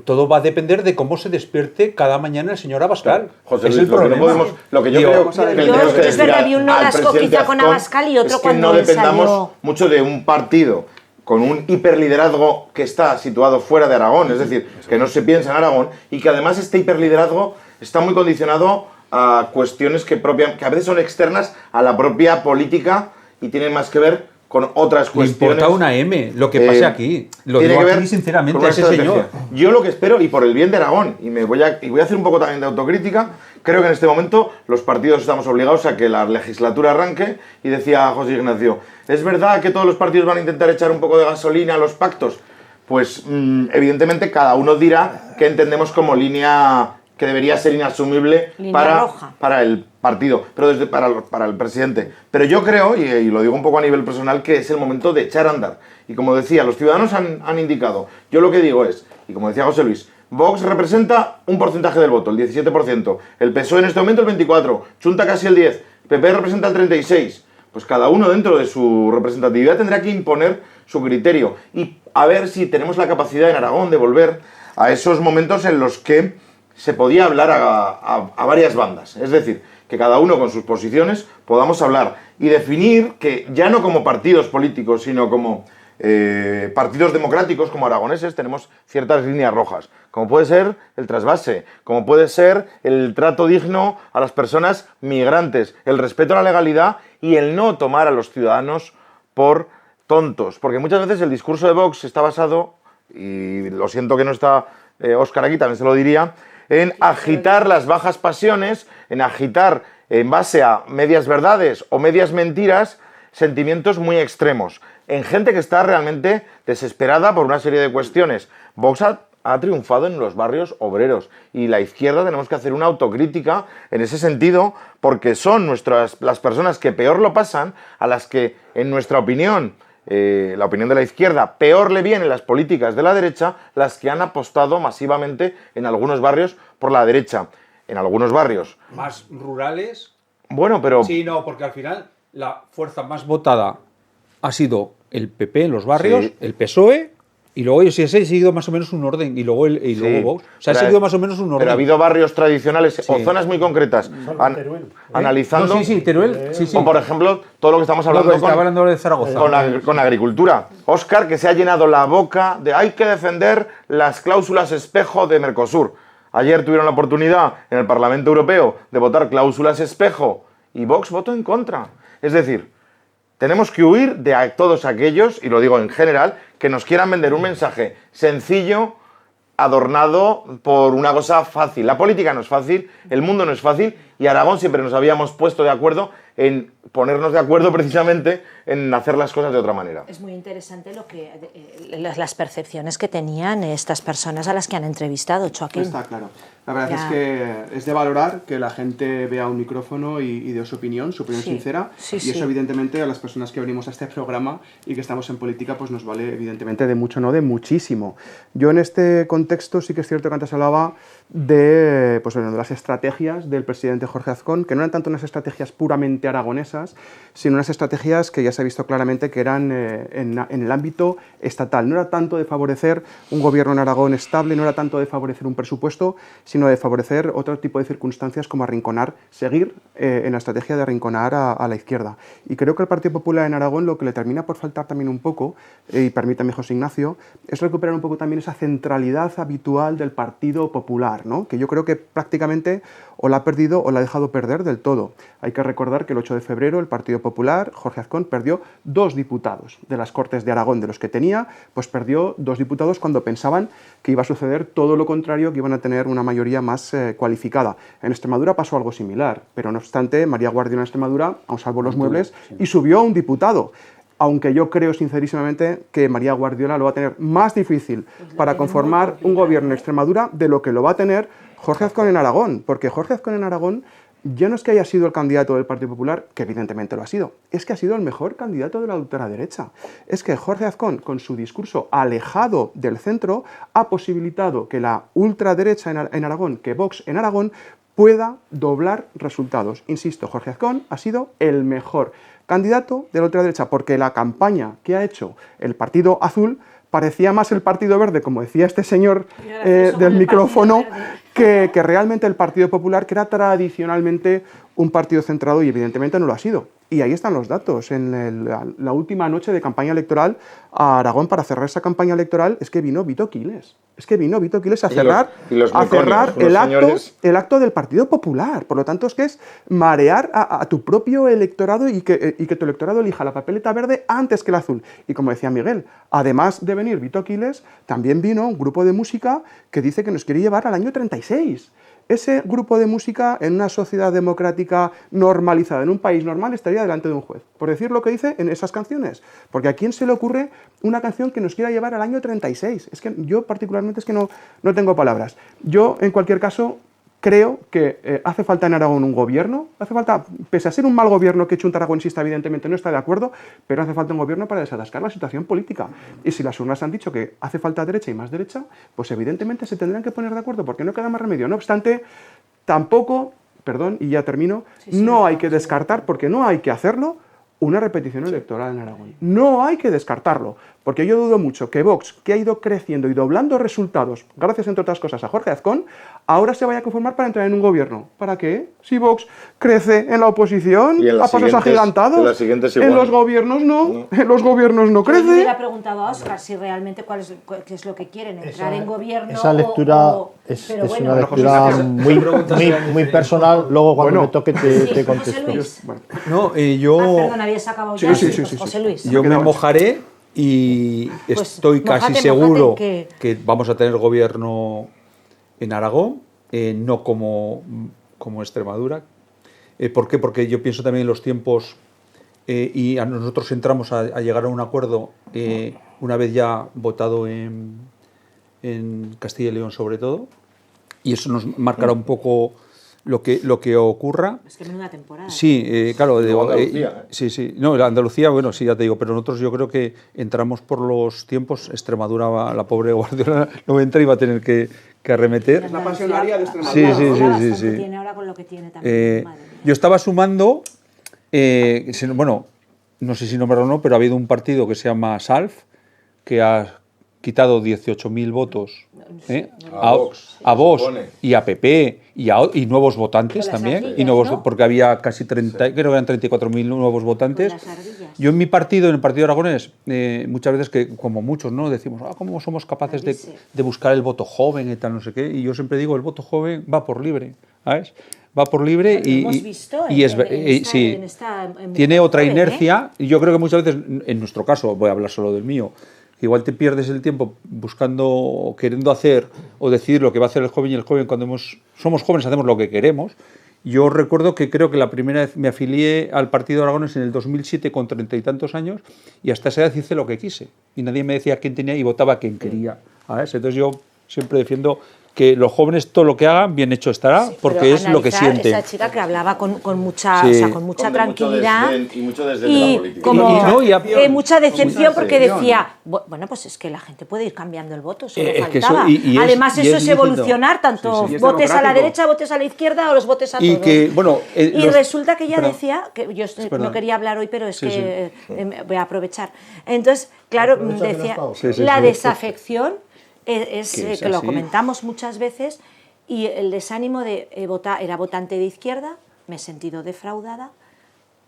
todo va a depender de cómo se despierte cada mañana el señor Abascal. José es Luis, el lo que no problema. podemos- lo que yo Digo, creo que le yo- tenemos que es decir verdad, vi un al Nolasco presidente quizá con Azcón Abascal y otro es que cuando no él dependamos salió. mucho de un partido con un hiperliderazgo que está situado fuera de Aragón, es decir, que no se piensa en Aragón y que además este hiperliderazgo está muy condicionado a cuestiones que a veces son externas a la propia política y tienen más que ver con otras le cuestiones. importa una M lo que pase aquí. Lo tiene digo que aquí ver sinceramente con a una ese estrategia. señor. Yo lo que espero, y por el bien de Aragón, y voy a hacer un poco también de autocrítica, creo que en este momento los partidos estamos obligados a que la legislatura arranque, y decía José Ignacio, ¿es verdad que todos los partidos van a intentar echar un poco de gasolina a los pactos? Pues evidentemente cada uno dirá qué entendemos como línea que debería ser inasumible Línea roja. para el partido, pero para el presidente. Pero yo creo, y lo digo un poco a nivel personal, que es el momento de echar a andar. Y como decía, los ciudadanos han indicado. Yo lo que digo es, y como decía José Luis, Vox representa un porcentaje del voto, el 17%. El PSOE en este momento el 24%. Junta casi el 10%. PP representa el 36%. Pues cada uno dentro de su representatividad tendrá que imponer su criterio. Y a ver si tenemos la capacidad en Aragón de volver a esos momentos en los que se podía hablar a varias bandas. Es decir, que cada uno con sus posiciones podamos hablar y definir que ya no como partidos políticos, sino como partidos democráticos, como aragoneses, tenemos ciertas líneas rojas, como puede ser el trasvase, como puede ser el trato digno a las personas migrantes, el respeto a la legalidad y el no tomar a los ciudadanos por tontos. Porque muchas veces el discurso de Vox está basado, y lo siento que no está Óscar aquí, también se lo diría, en agitar las bajas pasiones, en agitar en base a medias verdades o medias mentiras, sentimientos muy extremos, en gente que está realmente desesperada por una serie de cuestiones. Vox ha triunfado en los barrios obreros y la izquierda tenemos que hacer una autocrítica en ese sentido porque son las personas que peor lo pasan, a las que, en nuestra opinión, la opinión de la izquierda, peor le vienen las políticas de la derecha, las que han apostado masivamente en algunos barrios por la derecha. En algunos barrios. Más rurales. Bueno, pero... Sí, no, porque al final la fuerza más votada ha sido el PP en los barrios, Sí. el PSOE, y luego se ha seguido más o menos un orden, y luego Sí, Vox. O sea, ha pero seguido más o menos un orden. Pero ha habido barrios tradicionales o Sí. zonas muy concretas analizando... No, sí, Teruel. Sí, sí. O, por ejemplo, todo lo que estamos No, hablando pero estaba hablando de Zaragoza. con agricultura. Óscar, que se ha llenado la boca de hay que defender las cláusulas espejo de Mercosur. Ayer tuvieron la oportunidad en el Parlamento Europeo de votar cláusulas espejo y Vox votó en contra. Es decir, tenemos que huir de todos aquellos, y lo digo en general, que nos quieran vender un mensaje sencillo, adornado por una cosa fácil. La política no es fácil, el mundo no es fácil, y Aragón siempre nos habíamos puesto de acuerdo en ponernos de acuerdo precisamente en hacer las cosas de otra manera. Es muy interesante las percepciones que tenían estas personas a las que han entrevistado, Joaquín. Está claro. La verdad Ya. es que es de valorar que la gente vea un micrófono y dé su opinión Sí, sincera. sí, y sí. eso, evidentemente, a las personas que venimos a este programa y que estamos en política, pues nos vale, evidentemente, de mucho, no de muchísimo. Yo, en este contexto, sí que es cierto que antes hablaba de las estrategias del presidente Jorge Azcón, que no eran tanto unas estrategias puramente exclusivamente aragonesas, sino unas estrategias que ya se ha visto claramente que eran en el ámbito estatal. No era tanto de favorecer un gobierno en Aragón estable, no era tanto de favorecer un presupuesto, sino de favorecer otro tipo de circunstancias como arrinconar, seguir en la estrategia de arrinconar a la izquierda. Y creo que el Partido Popular en Aragón lo que le termina por faltar también un poco, y permítame José Ignacio, es recuperar un poco también esa centralidad habitual del Partido Popular, ¿no? Que yo creo que prácticamente o la ha perdido o la ha dejado perder del todo. Hay que recordar que el 8 de febrero el Partido Popular, Jorge Azcón, perdió 2 diputados de las Cortes de Aragón, de los que tenía, pues perdió 2 diputados cuando pensaban que iba a suceder todo lo contrario, que iban a tener una mayoría más cualificada. En Extremadura pasó algo similar, pero no obstante, María Guardiola en Extremadura aún salvó los muebles y subió a un diputado. Aunque yo creo sincerísimamente que María Guardiola lo va a tener más difícil para conformar un gobierno en Extremadura de lo que lo va a tener Jorge Azcón en Aragón, porque Jorge Azcón en Aragón ya no es que haya sido el candidato del Partido Popular, que evidentemente lo ha sido, es que ha sido el mejor candidato de la ultraderecha. Es que Jorge Azcón, con su discurso alejado del centro, ha posibilitado que la ultraderecha en Aragón, que Vox en Aragón, pueda doblar resultados. Insisto, Jorge Azcón ha sido el mejor candidato de la ultraderecha, porque la campaña que ha hecho el Partido Azul parecía más el Partido Verde, como decía este señor del micrófono, que realmente el Partido Popular, que era tradicionalmente un partido centrado y evidentemente no lo ha sido. Y ahí están los datos. En la última noche de campaña electoral a Aragón, para cerrar esa campaña electoral, es que vino Vito Quiles. Es que vino Vito Quiles a cerrar el acto del Partido Popular. Por lo tanto, es que es marear a tu propio electorado y que tu electorado elija la papeleta verde antes que la azul. Y como decía Miguel, además de venir Vito Quiles, también vino un grupo de música que dice que nos quiere llevar al año 36. Ese grupo de música en una sociedad democrática normalizada, en un país normal, estaría delante de un juez, por decir lo que dice en esas canciones. Porque ¿a quién se le ocurre una canción que nos quiera llevar al año 36? Es que yo particularmente es que no tengo palabras. Yo, en cualquier caso, creo que hace falta en Aragón un gobierno, hace falta, pese a ser un mal gobierno que un aragonesista evidentemente no está de acuerdo, pero hace falta un gobierno para desatascar la situación política. Y si las urnas han dicho que hace falta derecha y más derecha, pues evidentemente se tendrán que poner de acuerdo, porque no queda más remedio. No obstante, tampoco, perdón, y ya termino, no hay que descartar, porque no hay que hacerlo, una repetición electoral en Aragón. No hay que descartarlo, porque yo dudo mucho que Vox, que ha ido creciendo y doblando resultados, gracias entre otras cosas a Jorge Azcón, ahora se vaya a conformar para entrar en un gobierno. ¿Para qué? Si Vox crece en la oposición a pasos agigantados, en los gobiernos no, en los gobiernos no crece. Yo le hubiera preguntado a Óscar si realmente qué es lo que quieren, entrar en gobierno. Esa lectura es una lectura muy personal. Luego cuando me toque te contesto. José Luis. No, yo... perdón, habías acabado ya. Sí. José Luis. Yo me mojaré y Pues, estoy casi mójate, seguro que vamos a tener gobierno en Aragón, no como Extremadura. ¿Por qué? Porque yo pienso también en los tiempos y a nosotros entramos a llegar a un acuerdo una vez ya votado en Castilla y León sobre todo, y eso nos marcará un poco lo que ocurra. Es que menuda temporada. Sí, claro. Andalucía, Sí. No, la Andalucía, bueno, sí, ya te digo, pero nosotros yo creo que entramos por los tiempos. Extremadura, la pobre Guardiola no entra y va a tener que arremeter. Es la pasionaria de Extremadura. Sí. Tiene ahora con lo que tiene también. Madre mía. Yo estaba sumando, bueno, no sé si nombrarlo o no, pero ha habido un partido que se llama SALF, que ha quitado 18.000 votos a Vox y a PP y nuevos votantes también, ardillas, y nuevos, ¿no? porque había casi 30, creo que eran 34.000 nuevos votantes. Yo en mi partido, en el Partido Aragonés, muchas veces, que como muchos, ¿no?, decimos, ¿cómo somos capaces de buscar el voto joven y tal, no sé qué? Y yo siempre digo, el voto joven va por libre, ¿sabes? Va por libre tiene otra inercia, y yo creo que muchas veces, en nuestro caso, voy a hablar solo del mío, igual te pierdes el tiempo buscando, queriendo hacer o decidir lo que va a hacer el joven, y el joven, cuando somos jóvenes, hacemos lo que queremos. Yo recuerdo que creo que la primera vez me afilié al Partido Aragonés en el 2007 con 30 y tantos años, y hasta esa edad hice lo que quise. Y nadie me decía quién tenía y votaba a quien quería. ¿Sabes? Entonces yo siempre defiendo que los jóvenes todo lo que hagan bien hecho estará, porque Pero es lo que analizar sienten. esa chica que hablaba con mucha, Sí. o sea, con mucha tranquilidad y mucho desdén de la y política. como Y mucha decepción porque decepción. decía, bueno, pues es que la gente puede ir cambiando el voto, solo Es que eso- faltaba. y es- Además y eso es es lícito. evolucionar, tanto Sí, sí. votes a la democrático. derecha, votes a la izquierda o los votes a Y todos. que, bueno, Y resulta que ella perdón. decía, que yo no perdón. quería hablar hoy, pero es Sí, que voy a aprovechar. Entonces, claro, Aprovecha que no decía, está hoy. Sí, sí, la sí. desafección es Que es que lo así. comentamos muchas veces, y el desánimo de era votante de izquierda, me he sentido defraudada,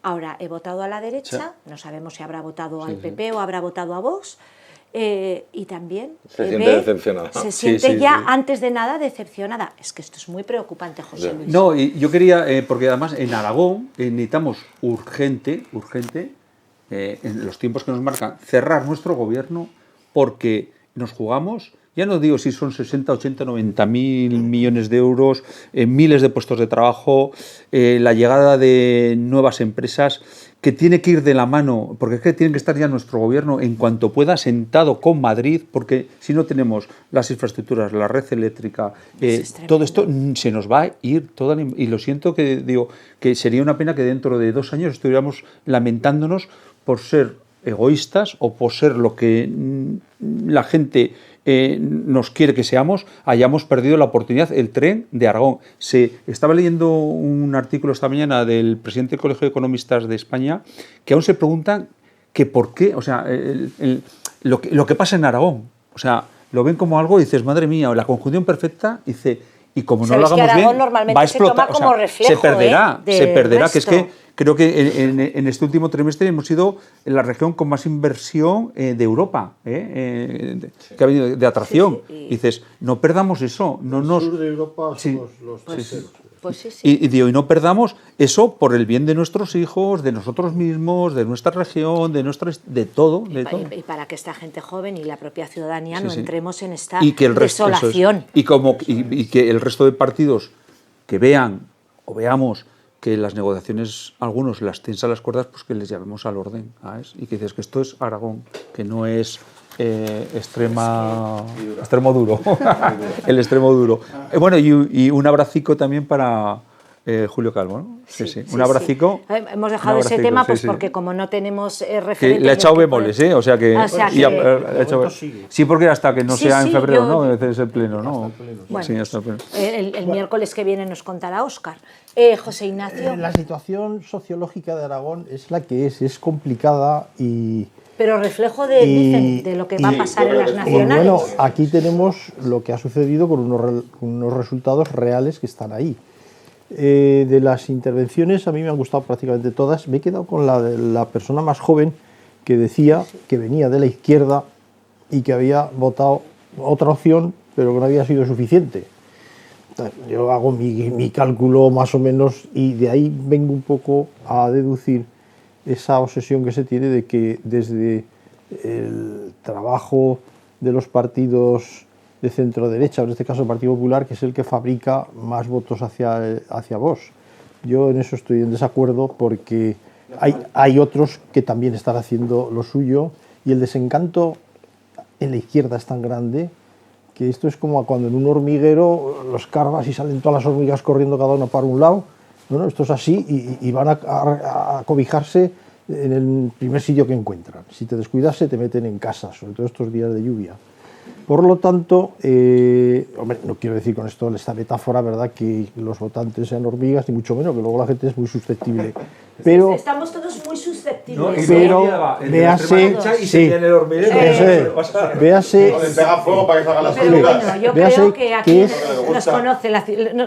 ahora he votado a la derecha, no sabemos si habrá votado al PP o habrá votado a Vox, y también Se siente decepcionada. se siente sí, ya sí. antes de nada decepcionada. Es que esto es muy preocupante, José Luis. No, y yo quería, porque además en Aragón necesitamos urgente, en los tiempos que nos marcan, cerrar nuestro gobierno porque nos jugamos, ya no digo si son 60, 80, 90 mil millones de euros, miles de puestos de trabajo, la llegada de nuevas empresas, que tiene que ir de la mano, porque es que tiene que estar ya nuestro gobierno en cuanto pueda sentado con Madrid, porque si no tenemos las infraestructuras, la red eléctrica, todo esto se nos va a ir toda y lo siento que digo que sería una pena que dentro de 2 años estuviéramos lamentándonos por ser egoístas o por ser lo que la gente nos quiere que seamos, hayamos perdido la oportunidad. El tren de Aragón. Estaba leyendo un artículo esta mañana del presidente del Colegio de Economistas de España, que aún se preguntan que por qué, o sea, lo que pasa en Aragón, o sea, lo ven como algo y dices, madre mía, la conjunción perfecta, dice, y como no lo Sabéis que hagamos Aragón bien, normalmente va a se toma explotar, como reflejo, se perderá, del que es resto. que creo que en este último trimestre hemos sido la región con más inversión de Europa, que ha venido de atracción. Sí, sí, y- Dices, no perdamos eso, no El nos... sur de Europa Sí. somos los terceros. Pues sí, sí. Y digo, y no perdamos eso por el bien de nuestros hijos, de nosotros mismos, de nuestra región, de todo. De todo. Y para que esta gente joven y la propia ciudadanía Sí, no sí. entremos en esta Y que el resto, eso es. desolación. Y que el resto de partidos que vean o veamos que las negociaciones, algunos las tensan las cuerdas, pues que les llamemos al orden, ¿sabes? Y que dices que esto es Aragón, que no es extremo duro, el extremo duro. Bueno, y un abracico también para Julio Calvo, ¿no? Sí, sí, un abracico. Hemos dejado un ese abracico, tema sí, pues sí. porque como no tenemos Que referentes... le ha echado del que bemoles, puede- ¿eh? O sea que... O sea y que- ha echado- sí, porque hasta que no Sí, sea en sí, febrero, yo- ¿no? Es el pleno, ¿no? Bueno, Sí, hasta el pleno. el miércoles que viene nos contará Óscar. José Ignacio, La situación sociológica de Aragón es la que es complicada y... pero reflejo de, dicen, de lo que va a pasar en las nacionales. Bueno, aquí tenemos lo que ha sucedido con unos resultados reales que están ahí. De las intervenciones, a mí me han gustado prácticamente todas. Me he quedado con la de la persona más joven que decía que venía de la izquierda y que había votado otra opción, pero que no había sido suficiente. Yo hago mi cálculo más o menos y de ahí vengo un poco a deducir esa obsesión que se tiene de que desde el trabajo de los partidos de centro-derecha, en este caso el Partido Popular, que es el que fabrica más votos hacia Vox. Yo en eso estoy en desacuerdo porque hay otros que también están haciendo lo suyo y el desencanto en la izquierda es tan grande que esto es como cuando en un hormiguero los carvas y salen todas las hormigas corriendo cada una para un lado. Bueno, esto es así y van a cobijarse en el primer sitio que encuentran. Si te descuidas se te meten en casa, sobre todo estos días de lluvia. Por lo tanto, hombre, no quiero decir con esto esta metáfora, ¿verdad?, que los votantes sean hormigas, ni mucho menos, que luego la gente es muy susceptible. Pero, Estamos todos muy susceptibles. pero véase, sí, véase, Le pega fuego para que salgan las Pero figuras. bueno, yo Véase creo que aquí que es-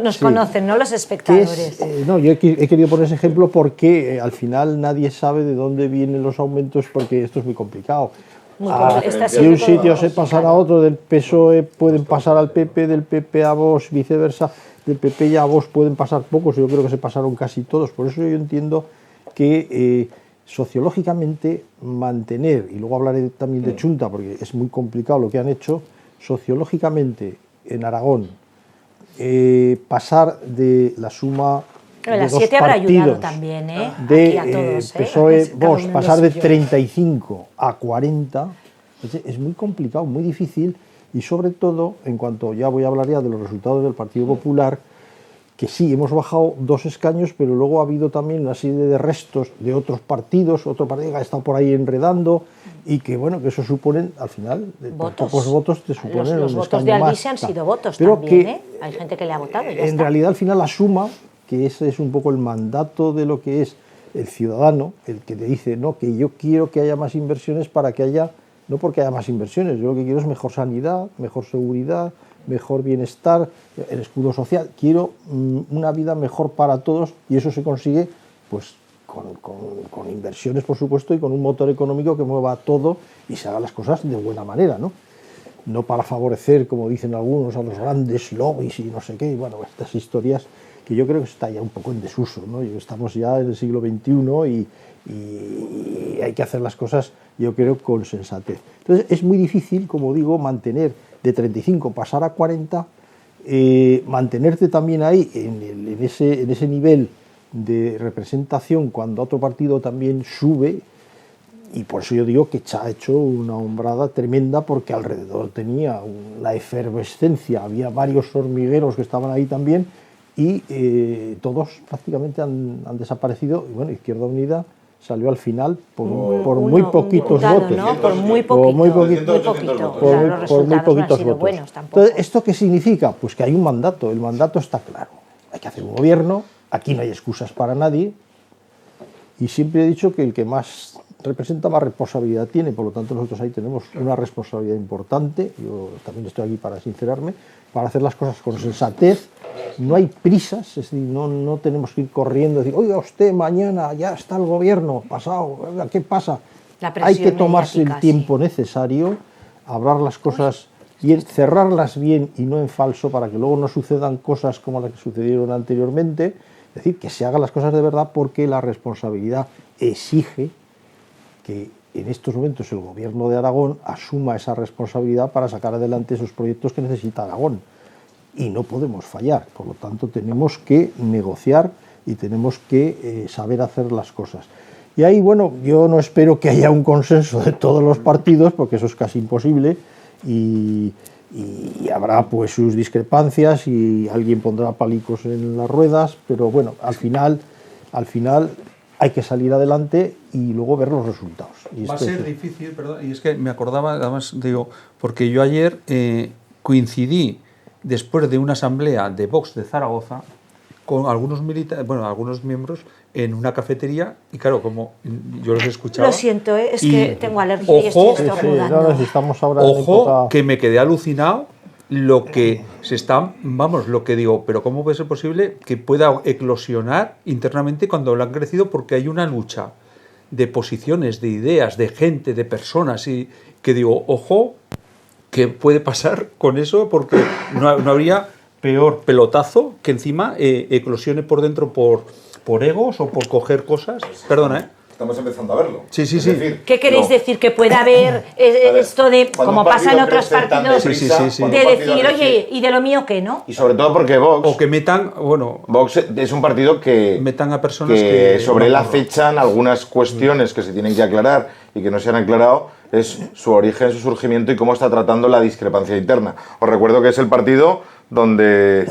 nos Sí. conocen, ¿no?, los que espectadores. es, no, yo he querido poner ese ejemplo porque al final nadie sabe de dónde vienen los aumentos porque esto es muy complicado. Muy complicado, está De siendo un sitio todo se pasará a otro, del PSOE pueden pasar al PP, del PP a Vox, viceversa, del PP ya a Vox pueden pasar pocos, yo creo que se pasaron casi todos. Por eso yo entiendo que sociológicamente mantener, y luego hablaré también de Chunta porque es muy complicado lo que han hecho, sociológicamente en Aragón, pasar de la suma Pero de las dos 7 habrá ayudado partidos, también, de aquí a todos, PSOE, Cada Vox, uno en pasar lo de suyo. 35 a 40 es muy complicado, muy difícil, y sobre todo, en cuanto ya voy a hablar ya de los resultados del Partido Popular, que sí, hemos bajado 2 escaños, pero luego ha habido también una serie de restos de otros partidos, otro partido que ha estado por ahí enredando, y que bueno, que eso suponen, al final, pocos votos te suponen los un votos escaño de más. Albise han sido votos pero también, que, ¿eh? Hay gente que le ha votado, ya en está. realidad, al final, la suma, que ese es un poco el mandato de lo que es el ciudadano, el que te dice, no, que yo quiero que haya más inversiones para que haya, no porque haya más inversiones, yo lo que quiero es mejor sanidad, mejor seguridad, mejor bienestar, el escudo social, quiero una vida mejor para todos, y eso se consigue pues con inversiones, por supuesto, y con un motor económico que mueva todo y se hagan las cosas de buena manera, ¿no? No para favorecer, como dicen algunos, a los grandes lobbies y no sé qué, y bueno, estas historias que yo creo que está ya un poco en desuso, ¿no? Estamos ya en el siglo XXI y hay que hacer las cosas, yo creo, con sensatez. Entonces es muy difícil, como digo, mantener de 35 pasar a 40, mantenerte también ahí en ese nivel de representación cuando otro partido también sube, y por eso yo digo que ha hecho una hombrada tremenda, porque alrededor tenía una efervescencia, había varios hormigueros que estaban ahí también, y todos prácticamente han desaparecido, y bueno, Izquierda Unida salió al final por muy poquitos votos. ¿No? Por muy poquito. Por muy poquitos votos. Entonces, ¿esto qué significa? Pues que hay un mandato, el mandato está claro. Hay que hacer un gobierno, aquí no hay excusas para nadie, y siempre he dicho que el que más representa más responsabilidad tiene, por lo tanto nosotros ahí tenemos una responsabilidad importante, yo también estoy aquí para sincerarme, para hacer las cosas con sensatez. No hay prisas, es decir, no tenemos que ir corriendo y decir, oiga, usted mañana ya está el gobierno, pasado, oiga, ¿qué pasa? Hay que tomarse el tiempo necesario, hablar las cosas bien, cerrarlas bien y no en falso, para que luego no sucedan cosas como las que sucedieron anteriormente, es decir, que se hagan las cosas de verdad, porque la responsabilidad exige que en estos momentos el gobierno de Aragón asuma esa responsabilidad para sacar adelante esos proyectos que necesita Aragón. Y no podemos fallar, por lo tanto tenemos que negociar y tenemos que saber hacer las cosas. Y ahí, bueno, yo no espero que haya un consenso de todos los partidos, porque eso es casi imposible, y habrá pues sus discrepancias y alguien pondrá palicos en las ruedas, pero bueno, al final hay que salir adelante y luego ver los resultados. Y va a ser difícil, perdón, y es que me acordaba, además digo, porque yo ayer coincidí después de una asamblea de Vox de Zaragoza con algunos algunos miembros en una cafetería, y claro, como yo los escuchaba... Lo siento, es que tengo alergia y estoy estornudando. Ojo, que me quedé alucinado lo que se está, lo que digo, pero ¿cómo puede ser posible que pueda eclosionar internamente cuando lo han crecido? Porque hay una lucha de posiciones, de ideas, de gente, de personas, y que digo, ojo, ¿qué puede pasar con eso? Porque no habría peor pelotazo que encima eclosione por dentro por egos o por coger cosas. Perdona, Estamos empezando a verlo. Sí. Decir, ¿qué queréis decir? Que pueda haber esto de, como pasa en otros partidos, de decir, oye, ¿y de lo mío qué, no? Y sobre todo porque Vox... O que metan, Vox es un partido que... metan a personas que sobre él acechan algunas cuestiones que se tienen que aclarar y que no se han aclarado, es su origen, su surgimiento y cómo está tratando la discrepancia interna. Os recuerdo que es el partido donde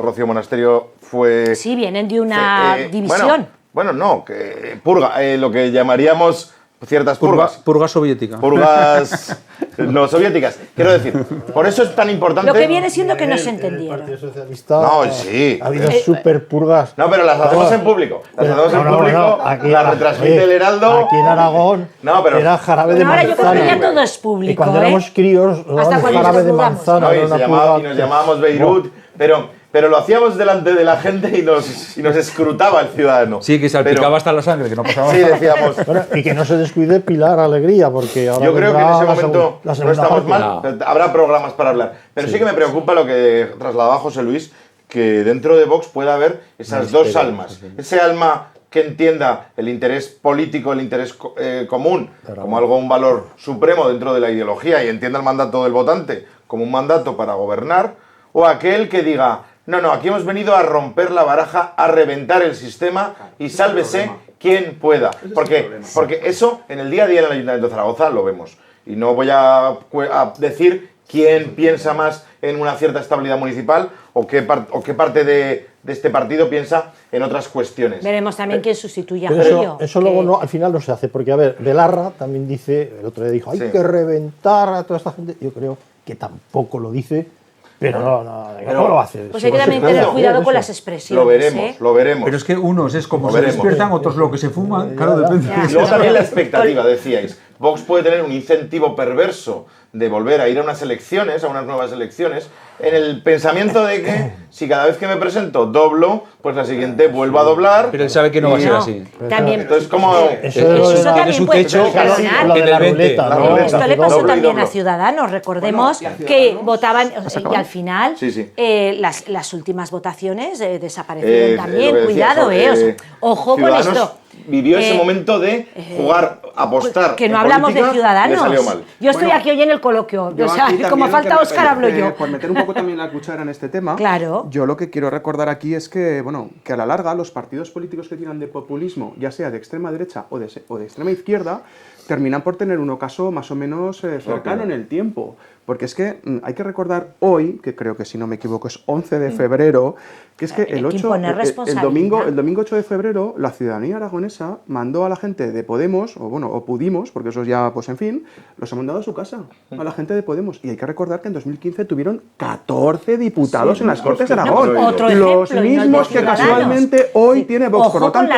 Rocío Monasterio fue... Sí, vienen de una división. Bueno, no, que purga, lo que llamaríamos ciertas purgas. Purga soviética. Purgas no soviéticas. Quiero decir, por eso es tan importante... Lo que viene siendo que no se entendieron. El Partido Socialista ha habido super purgas. No, pero las hacemos en público. Las hacemos en público, las retransmite el Heraldo. Aquí en Aragón era jarabe de manzana. Ahora yo creo que ya todo es público. Y cuando éramos críos, jarabe de manzana. Y nos llamábamos Beirut, pero lo hacíamos delante de la gente y nos escrutaba el ciudadano. Sí, que salpicaba hasta la sangre, que no pasaba nada. Sí, decíamos... Bueno, y que no se descuide Pilar Alegría, porque ahora... Yo creo que en ese momento no estamos mal, habrá programas para hablar. Pero sí que me preocupa lo que trasladaba José Luis, que dentro de Vox pueda haber esas dos almas. Ese alma que entienda el interés político, el interés común, como un valor supremo dentro de la ideología, y entienda el mandato del votante como un mandato para gobernar, o aquel que diga... No, aquí hemos venido a romper la baraja, a reventar el sistema y sálvese quien pueda. Porque eso en el día a día en el Ayuntamiento de Zaragoza lo vemos. y no voy a decir quién piensa más en una cierta estabilidad municipal o qué parte de este partido piensa en otras cuestiones. Veremos también quién sustituye a Pero Julio. eso luego no, al final no se hace, porque a ver, Belarra también dice, el otro día dijo, hay que reventar a toda esta gente. Yo creo que tampoco lo dice, pero no lo hace. Pues hay que también tener cuidado con las expresiones. Lo veremos. Pero es que unos es como se despiertan, otros lo que se fuman, claro, depende. Y luego también la expectativa, decíais. Vox puede tener un incentivo perverso de volver a ir a unas elecciones, a unas nuevas elecciones, en el pensamiento de que si cada vez que me presento doblo, pues la siguiente vuelvo a doblar. Pero él sabe que no va a ser así. También, entonces, como eso también puede funcionar. de la ruleta, ¿no? Esto le pasó también a Ciudadanos. Recordemos que votaban y al final las últimas votaciones desaparecieron también. Cuidado, ojo con esto. Vivió ese momento de jugar, apostar. Que no hablamos de Ciudadanos. Le salió mal. Yo estoy aquí hoy en el coloquio. O sea, como falta Óscar, hablo yo. Por meter un poco también la cuchara en este tema, claro. Yo lo que quiero recordar aquí es que, que a la larga los partidos políticos que tiran de populismo, ya sea de extrema derecha o de extrema izquierda, terminan por tener un ocaso más o menos cercano en el tiempo. Porque es que hay que recordar hoy, que creo que si no me equivoco es 11 de febrero, que es que el domingo 8 de febrero la ciudadanía aragonesa mandó a la gente de Podemos, o Pudimos, porque eso ya, pues en fin, los ha mandado a su casa, a la gente de Podemos. Y hay que recordar que en 2015 tuvieron 14 diputados en las Cortes de Aragón. Los mismos que casualmente hoy tiene Vox. Por lo tanto,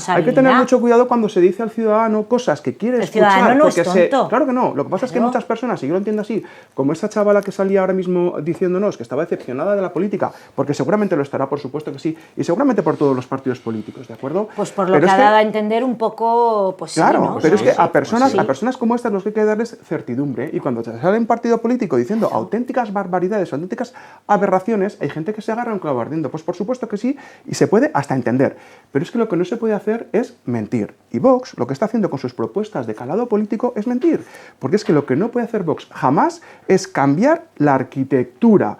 hay que tener mucho cuidado cuando se dice al ciudadano cosas que quiere escuchar. Ciudadano no es tonto. Claro que no. Lo que pasa es que muchas personas, y yo lo entiendo así, como esta chavala que salía ahora mismo diciéndonos que estaba decepcionada de la política, porque seguramente lo estará, por supuesto que sí, y seguramente por todos los partidos políticos, ¿de acuerdo? Pues por lo que ha dado a entender un poco, pues claro, sí, ¿no? Pero es que a personas como estas los que hay que darles certidumbre, y cuando te sale un partido político diciendo auténticas barbaridades, auténticas aberraciones, hay gente que se agarra un clavo ardiendo. Pues por supuesto que sí, y se puede hasta entender, pero es que lo que no se puede hacer es mentir. Y Vox lo que está haciendo con sus propuestas de calado político es mentir, porque es que lo que no puede hacer Vox jamás es cambiar la arquitectura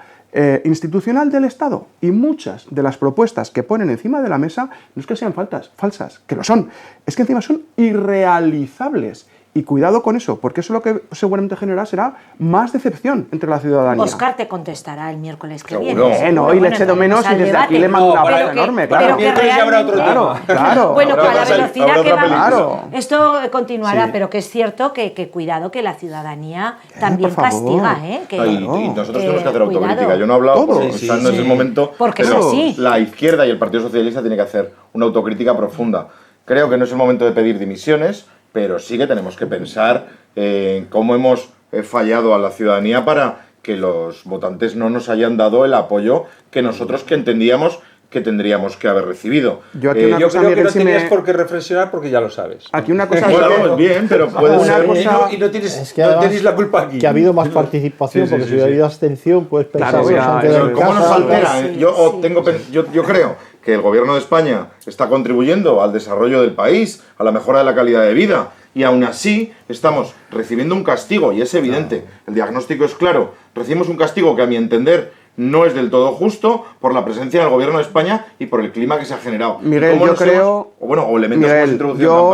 institucional del Estado, y muchas de las propuestas que ponen encima de la mesa no es que sean falsas, que lo son, es que encima son irrealizables. Y cuidado con eso, porque eso lo que seguramente generará será más decepción entre la ciudadanía. Óscar te contestará el miércoles que viene. Hoy le eché de menos y desde aquí le mando un abrazo enorme. Claro, pero que realmente... claro. Bueno, con la velocidad que va, esto continuará, Sí. pero que es cierto que cuidado que la ciudadanía también castiga. Y nosotros tenemos que hacer autocrítica. Yo no he hablado, no es el momento, porque pero sí. La izquierda y el Partido Socialista tienen que hacer una autocrítica profunda. Creo que no es el momento de pedir dimisiones, pero sí que tenemos que pensar en cómo hemos fallado a la ciudadanía para que los votantes no nos hayan dado el apoyo que nosotros que entendíamos que tendríamos que haber recibido. Yo creo que no tenías por qué reflexionar porque ya lo sabes. Aquí una cosa... Bueno, bien, pero puede ser... Y no tienes la culpa aquí. Que ha habido más participación, porque si hubiera habido abstención, puedes pensar que se han quedado en ¿Cómo nos casa. altera? Yo creo que el Gobierno de España está contribuyendo al desarrollo del país, a la mejora de la calidad de vida, y aún así estamos recibiendo un castigo, y es evidente, el diagnóstico es claro, recibimos un castigo que a mi entender no es del todo justo por la presencia del Gobierno de España y por el clima que se ha generado. Miguel, yo creo...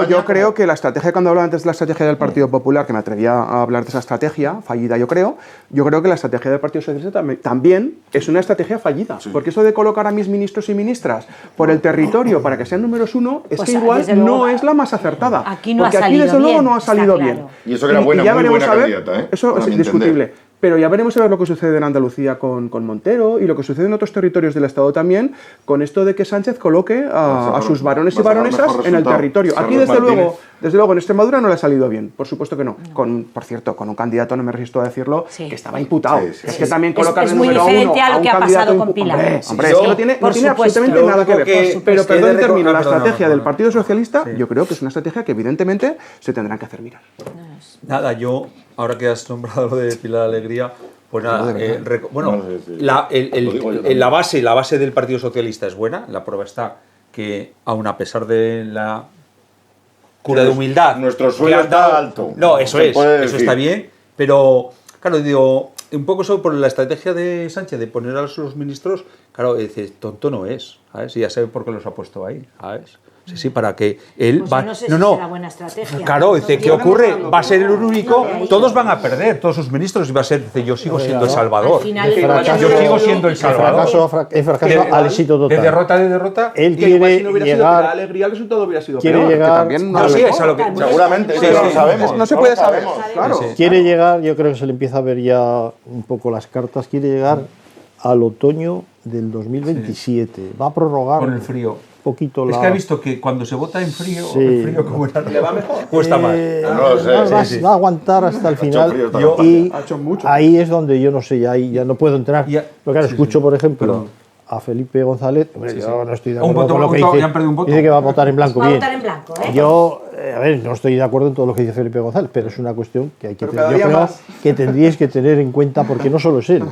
Yo creo que la estrategia, cuando hablaba antes de la estrategia del Partido Popular, que me atrevía a hablar de esa estrategia fallida, yo creo que la estrategia del Partido Socialista también es una estrategia fallida. Sí. Porque eso de colocar a mis ministros y ministras por el territorio para que sean números uno, es pues que igual no es la más acertada. Aquí no porque ha salido aquí, desde luego, bien, no ha salido bien. Claro. Y eso que era muy buena candidata, ¿eh? Eso es indiscutible. Pero ya veremos a ver lo que sucede en Andalucía con Montero y lo que sucede en otros territorios del Estado también, con esto de que Sánchez coloque a sus varones y baronesas en el territorio. Aquí, desde luego, en Extremadura no le ha salido bien, por supuesto que no. Por cierto, con un candidato, no me resisto a decirlo, que estaba imputado. Es que también colocar el número uno a un candidato... Es muy diferente a lo que ha pasado con Pilar. Hombre, es que no tiene absolutamente nada que ver. Pero perdón, termino. La estrategia del Partido Socialista, yo creo que es una estrategia que evidentemente se tendrán que hacer mirar. Nada, yo, ahora que has nombrado lo de Pilar Alegría, pues nada, la base del Partido Socialista es buena, la prueba está que aun a pesar de la cura de humildad... Nuestro suelo está alto. No, eso está bien, pero claro, digo, un poco eso por la estrategia de Sánchez de poner a los ministros, claro, dices, tonto no es, ¿sabes? Y ya sabe por qué los ha puesto ahí, ¿sabes? Sí, para que él Pues va... yo no sé si será buena estrategia. Claro, dice, ¿qué ocurre? Va a ser el único, todos van a perder, todos sus ministros, y va a ser, dice, yo sigo siendo el Salvador. Al final, Yo sigo siendo el Salvador. El fracaso al éxito total. De derrota. Él Y igual quiere si no hubiera sido llegar... por la alegría, el resultado hubiera sido quiere peor. que llegar- también No, sí, es a lo que... Seguramente, Sí, eso sí. lo sabemos. no se no puede lo saber, sabemos. claro. Sí. Quiere llegar, yo creo que se le empieza a ver ya un poco las cartas, quiere llegar al otoño del 2027. Va a prorrogar Con el frío. un poquito Es la... que ha visto que cuando se vota en frío, Sí. el frío como era, ¿Le va mejor? cuesta más. No lo sé, va, sí, sí. va a aguantar hasta el final. frío esta Yo- campaña. y Ha hecho mucho. ahí es donde yo no sé, ya no puedo entrar. Ya- Porque ahora sí, escucho, sí. por ejemplo, Perdón. a Felipe González. Hombre, yo no estoy de Un acuerdo voto, con lo que un voto, dice. ya han perdido un voto. Dice que va a votar en blanco. Va a Bien. votar en blanco, ¿eh? Yo, a ver, no estoy de acuerdo en todo lo que dice Felipe González, pero es una cuestión que hay que Pero tener. cada Yo día creo más. que tendríais que tener en cuenta, porque no solo es él,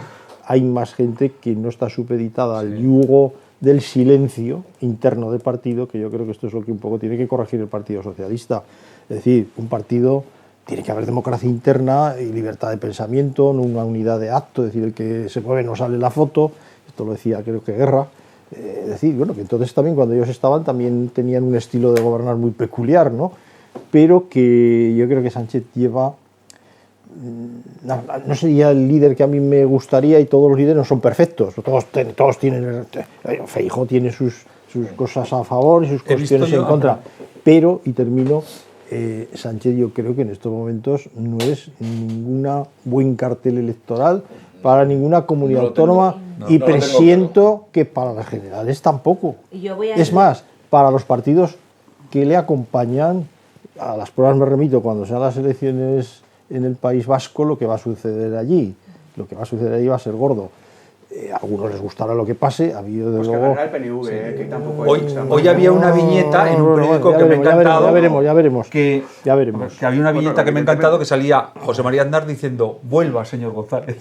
hay más gente que no está supeditada al yugo del silencio interno del partido, que yo creo que esto es lo que un poco tiene que corregir el Partido Socialista. Es decir, un partido tiene que haber democracia interna y libertad de pensamiento, no una unidad de acto, es decir, el que se mueve no sale en la foto, esto lo decía creo que Guerra. Es decir, bueno, que entonces también cuando ellos estaban también tenían un estilo de gobernar muy peculiar, ¿no? Pero que yo creo que Sánchez lleva... No sería el líder que a mí me gustaría, y todos los líderes no son perfectos, todos tienen... Feijóo tiene sus cosas a favor y sus He visto cuestiones yo- en contra, pero, y termino, Sánchez yo creo que en estos momentos no es ningún buen cartel electoral para ninguna comunidad autónoma, y no lo tengo presiento que para las generales tampoco. Y yo voy a Es más, para los partidos que le acompañan, a las pruebas me remito cuando sean las elecciones en el País Vasco, lo que va a suceder allí. Lo que va a suceder allí va a ser gordo. A algunos les gustará lo que pase, ha habido de Pues que luego... ganará el PNV, que tampoco Hoy había una viñeta en un periódico que me ha encantado. Ya veremos. Que había una viñeta que me ha encantado que salía José María Aznar diciendo: vuelva, señor González.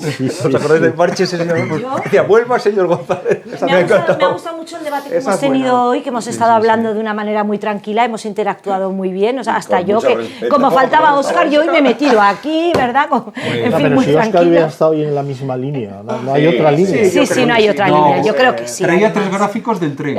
¿Os acordáis del parche ese señor? Decía: vuelva, señor González. Me ha gustado mucho el debate que Esa hemos es buena. tenido hoy, que hemos estado hablando de una manera muy tranquila, hemos interactuado muy bien, o sea, hasta Con yo, mucho que respeto. como faltaba Óscar, yo hoy me he metido aquí, ¿verdad? En No, fin, pero muy si Óscar hubiera tranquila. estado hoy en la misma línea, no hay Sí, otra línea. Sí, no hay otra línea, yo creo que sí. Traía además. 3 gráficos del tren.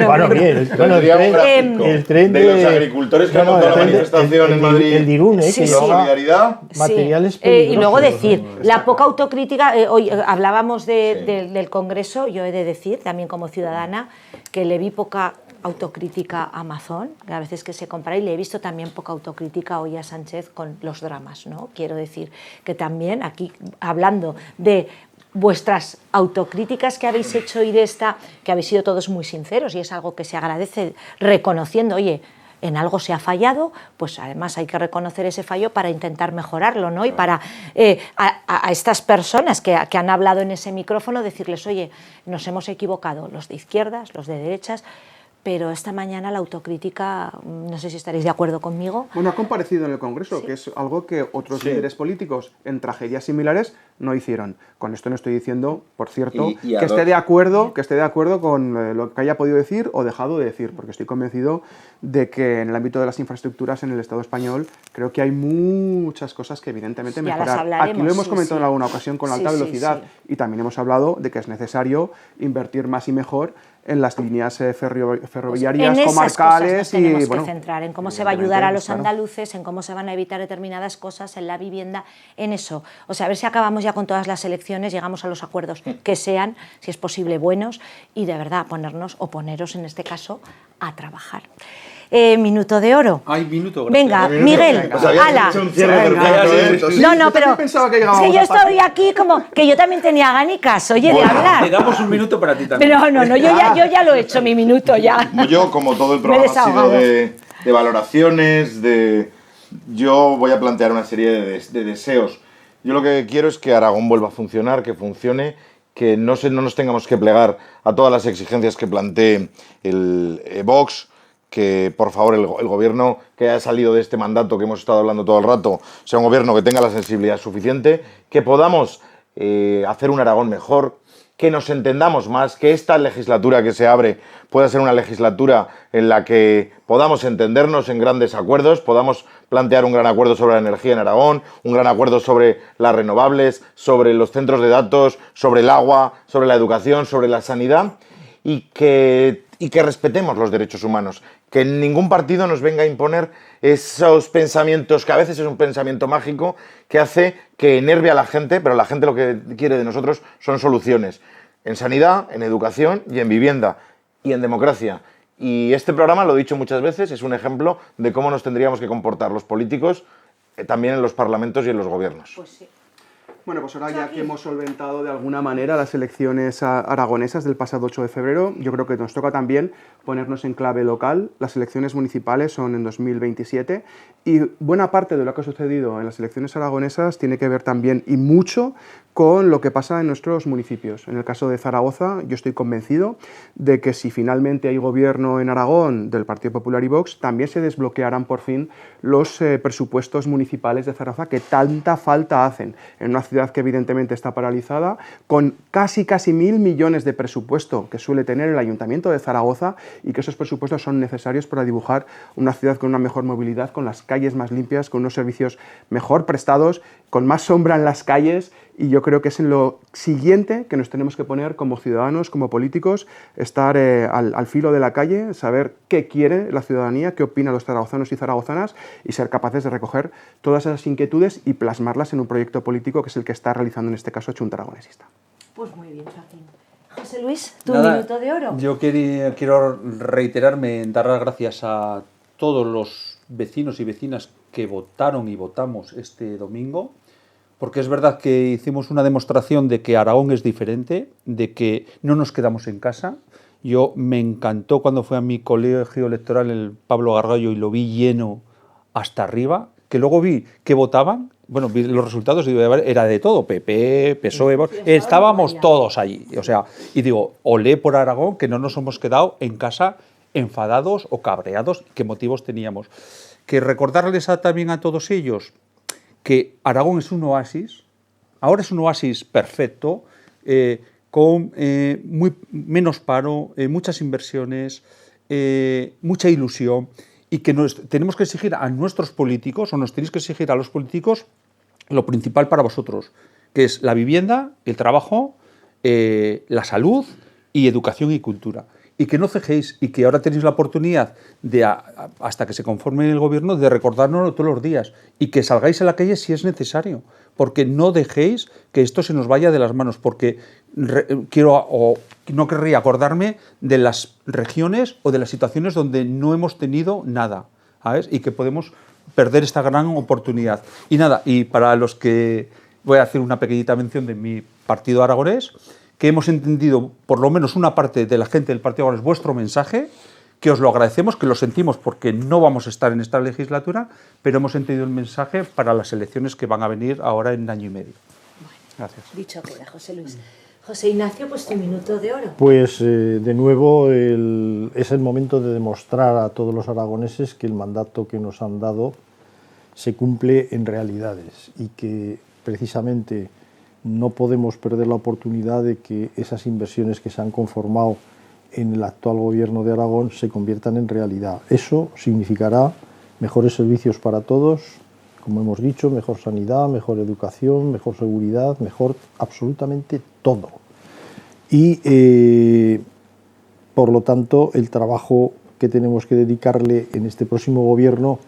Bueno, bien, Tendría un gráfico el tren de los agricultores que han montado la manifestación en Madrid. El Dirún, Sí, que sí. lleva Solidaridad. materiales y peligrosos. luego decir, la poca autocrítica, hoy hablábamos del Congreso, yo he de decir, también como ciudadana, que le vi poca autocrítica a Amazon, que a veces que se compara, y le he visto también poca autocrítica hoy a Sánchez con los dramas, ¿no? Quiero decir que también aquí, hablando de vuestras autocríticas que habéis hecho y de esta, que habéis sido todos muy sinceros, y es algo que se agradece, reconociendo, oye, en algo se ha fallado, pues además hay que reconocer ese fallo para intentar mejorarlo, ¿no? Y para a estas personas que han hablado en ese micrófono, decirles, oye, nos hemos equivocado, los de izquierdas, los de derechas, pero esta mañana la autocrítica, no sé si estaréis de acuerdo conmigo. Bueno, ha comparecido en el Congreso, que es algo que otros líderes políticos en tragedias similares no hicieron. Con esto no estoy diciendo, por cierto, Y a que esté dos. de acuerdo con lo que haya podido decir o dejado de decir, porque estoy convencido de que en el ámbito de las infraestructuras en el Estado español creo que hay muchas cosas que evidentemente Ya las mejorar. hablaremos, Aquí lo hemos sí, comentado sí. en alguna ocasión con la Sí, alta sí, velocidad, sí. y también hemos hablado de que es necesario invertir más y mejor en las líneas ferroviarias en esas comarcales cosas nos tenemos y bueno, que centrar, en cómo se va a ayudar a los claro. andaluces, en cómo se van a evitar determinadas cosas, en la vivienda, en eso. O sea, a ver si acabamos ya con todas las elecciones, llegamos a los acuerdos que sean, si es posible, buenos, y de verdad poneros en este caso a trabajar. Minuto de oro. Ay, minuto. Venga, Miguel, Pues habías ala. hecho un cierre Venga, perfecto, ¿eh? No, Yo pero también pensaba que es llegábamos que yo a parte. estoy aquí como que yo también tenía ganicas, oye, de Te hablar. damos un minuto para ti también. Pero no, yo ya lo he hecho, mi minuto ya. Yo, como todo el Me he programa ha sido desahogado. de valoraciones, yo voy a plantear una serie de deseos. Yo lo que quiero es que Aragón vuelva a funcionar, que funcione, que no nos tengamos que plegar a todas las exigencias que plantee el Vox, que por favor el gobierno que haya salido de este mandato que hemos estado hablando todo el rato sea un gobierno que tenga la sensibilidad suficiente, que podamos hacer un Aragón mejor, que nos entendamos más, que esta legislatura que se abre pueda ser una legislatura en la que podamos entendernos en grandes acuerdos, podamos plantear un gran acuerdo sobre la energía en Aragón, un gran acuerdo sobre las renovables, sobre los centros de datos, sobre el agua, sobre la educación, sobre la sanidad, y que respetemos los derechos humanos, que ningún partido nos venga a imponer esos pensamientos, que a veces es un pensamiento mágico que hace que enerve a la gente, pero la gente lo que quiere de nosotros son soluciones en sanidad, en educación y en vivienda y en democracia. Y este programa, lo he dicho muchas veces, es un ejemplo de cómo nos tendríamos que comportar los políticos también en los parlamentos y en los gobiernos. Pues sí. Bueno, pues ahora ya que hemos solventado de alguna manera las elecciones aragonesas del pasado 8 de febrero, yo creo que nos toca también ponernos en clave local. Las elecciones municipales son en 2027 y buena parte de lo que ha sucedido en las elecciones aragonesas tiene que ver también y mucho con lo que pasa en nuestros municipios. En el caso de Zaragoza, yo estoy convencido de que si finalmente hay gobierno en Aragón del Partido Popular y Vox, también se desbloquearán por fin los presupuestos municipales de Zaragoza que tanta falta hacen en una ciudad que evidentemente está paralizada, con casi 1.000 millones de presupuesto que suele tener el Ayuntamiento de Zaragoza y que esos presupuestos son necesarios para dibujar una ciudad con una mejor movilidad, con las calles más limpias, con unos servicios mejor prestados, con más sombra en las calles. Y yo creo que es en lo siguiente que nos tenemos que poner como ciudadanos, como políticos, estar al filo de la calle, saber qué quiere la ciudadanía, qué opinan los zaragozanos y zaragozanas y ser capaces de recoger todas esas inquietudes y plasmarlas en un proyecto político que es el que está realizando en este caso Chunta Aragonesista. Pues muy bien, Joaquín. José Luis, tu Nada, minuto de oro. Yo quiero reiterarme en dar las gracias a todos los vecinos y vecinas que votaron y votamos este domingo, porque es verdad que hicimos una demostración de que Aragón es diferente, de que no nos quedamos en casa. Yo me encantó cuando fui a mi colegio electoral, el Pablo Gargallo, y lo vi lleno hasta arriba, que luego vi que votaban, bueno, vi los resultados y digo, era de todo, PP, PSOE, estábamos todos allí. O sea, y digo, olé por Aragón, que no nos hemos quedado en casa enfadados o cabreados, qué motivos teníamos. Que recordarles también a todos ellos que Aragón es un oasis, ahora es un oasis perfecto, con menos paro, muchas inversiones, mucha ilusión, y que tenemos que exigir a nuestros políticos, o nos tenéis que exigir a los políticos, lo principal para vosotros, que es la vivienda, el trabajo, la salud y educación y cultura. Y que no cejéis, y que ahora tenéis la oportunidad de, hasta que se conforme el gobierno, de recordárnoslo todos los días, y que salgáis a la calle si es necesario, porque no dejéis que esto se nos vaya de las manos, porque no querría acordarme de las regiones o de las situaciones donde no hemos tenido nada, ¿sabes? Y que podemos perder esta gran oportunidad. Y nada, y para los que voy a hacer una pequeñita mención de mi partido aragonés, que hemos entendido, por lo menos una parte de la gente del Partido Aragonés, vuestro mensaje, que os lo agradecemos, que lo sentimos porque no vamos a estar en esta legislatura, pero hemos entendido el mensaje para las elecciones que van a venir ahora en año y medio. Bueno, gracias. Dicho queda, José Luis. José Ignacio, pues tu minuto de oro. Pues de nuevo es el momento de demostrar a todos los aragoneses que el mandato que nos han dado se cumple en realidades y que precisamente no podemos perder la oportunidad de que esas inversiones que se han conformado en el actual gobierno de Aragón se conviertan en realidad. Eso significará mejores servicios para todos, como hemos dicho, mejor sanidad, mejor educación, mejor seguridad, mejor absolutamente todo. Y por lo tanto el trabajo que tenemos que dedicarle en este próximo gobierno,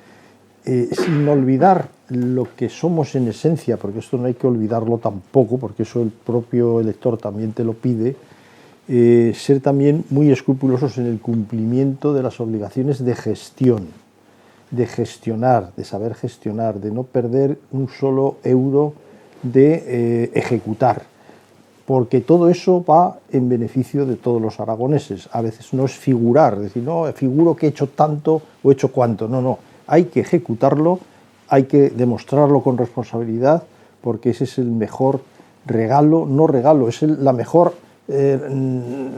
sin olvidar lo que somos en esencia, porque esto no hay que olvidarlo tampoco, porque eso el propio elector también te lo pide, ser también muy escrupulosos en el cumplimiento de las obligaciones de gestión, de gestionar, de saber gestionar, de no perder un solo euro de ejecutar, porque todo eso va en beneficio de todos los aragoneses. A veces no es figurar, decir, no, figuro que he hecho tanto o he hecho cuanto, no, hay que ejecutarlo, hay que demostrarlo con responsabilidad, porque ese es el mejor regalo, no regalo, es la mejor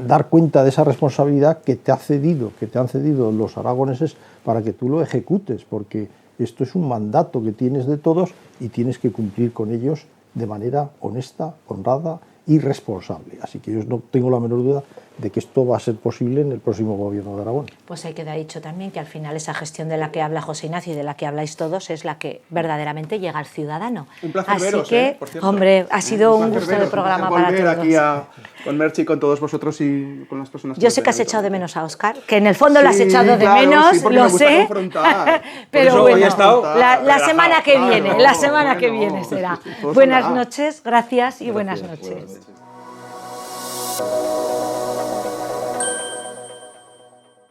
dar cuenta de esa responsabilidad que te han cedido los aragoneses para que tú lo ejecutes, porque esto es un mandato que tienes de todos y tienes que cumplir con ellos de manera honesta, honrada y responsable. Así que yo no tengo la menor duda de que esto va a ser posible en el próximo gobierno de Aragón. Pues ahí queda dicho también que al final esa gestión de la que habla José Ignacio y de la que habláis todos es la que verdaderamente llega al ciudadano. Un placer Así veros, que, por cierto. hombre, ha sido un gusto de veros, programa para volver todos. aquí con Merche y con todos vosotros y con las personas Yo sé que has echado de menos a Óscar, que en el fondo lo has Sí, echado de claro, menos, sí, porque lo me gusta sé, confrontar. pero eso bueno, hoy he estado la semana que relajado. viene, Claro, la semana que bueno, viene será. todo Buenas saldrá. noches, gracias y buenas noches. Buenas noches.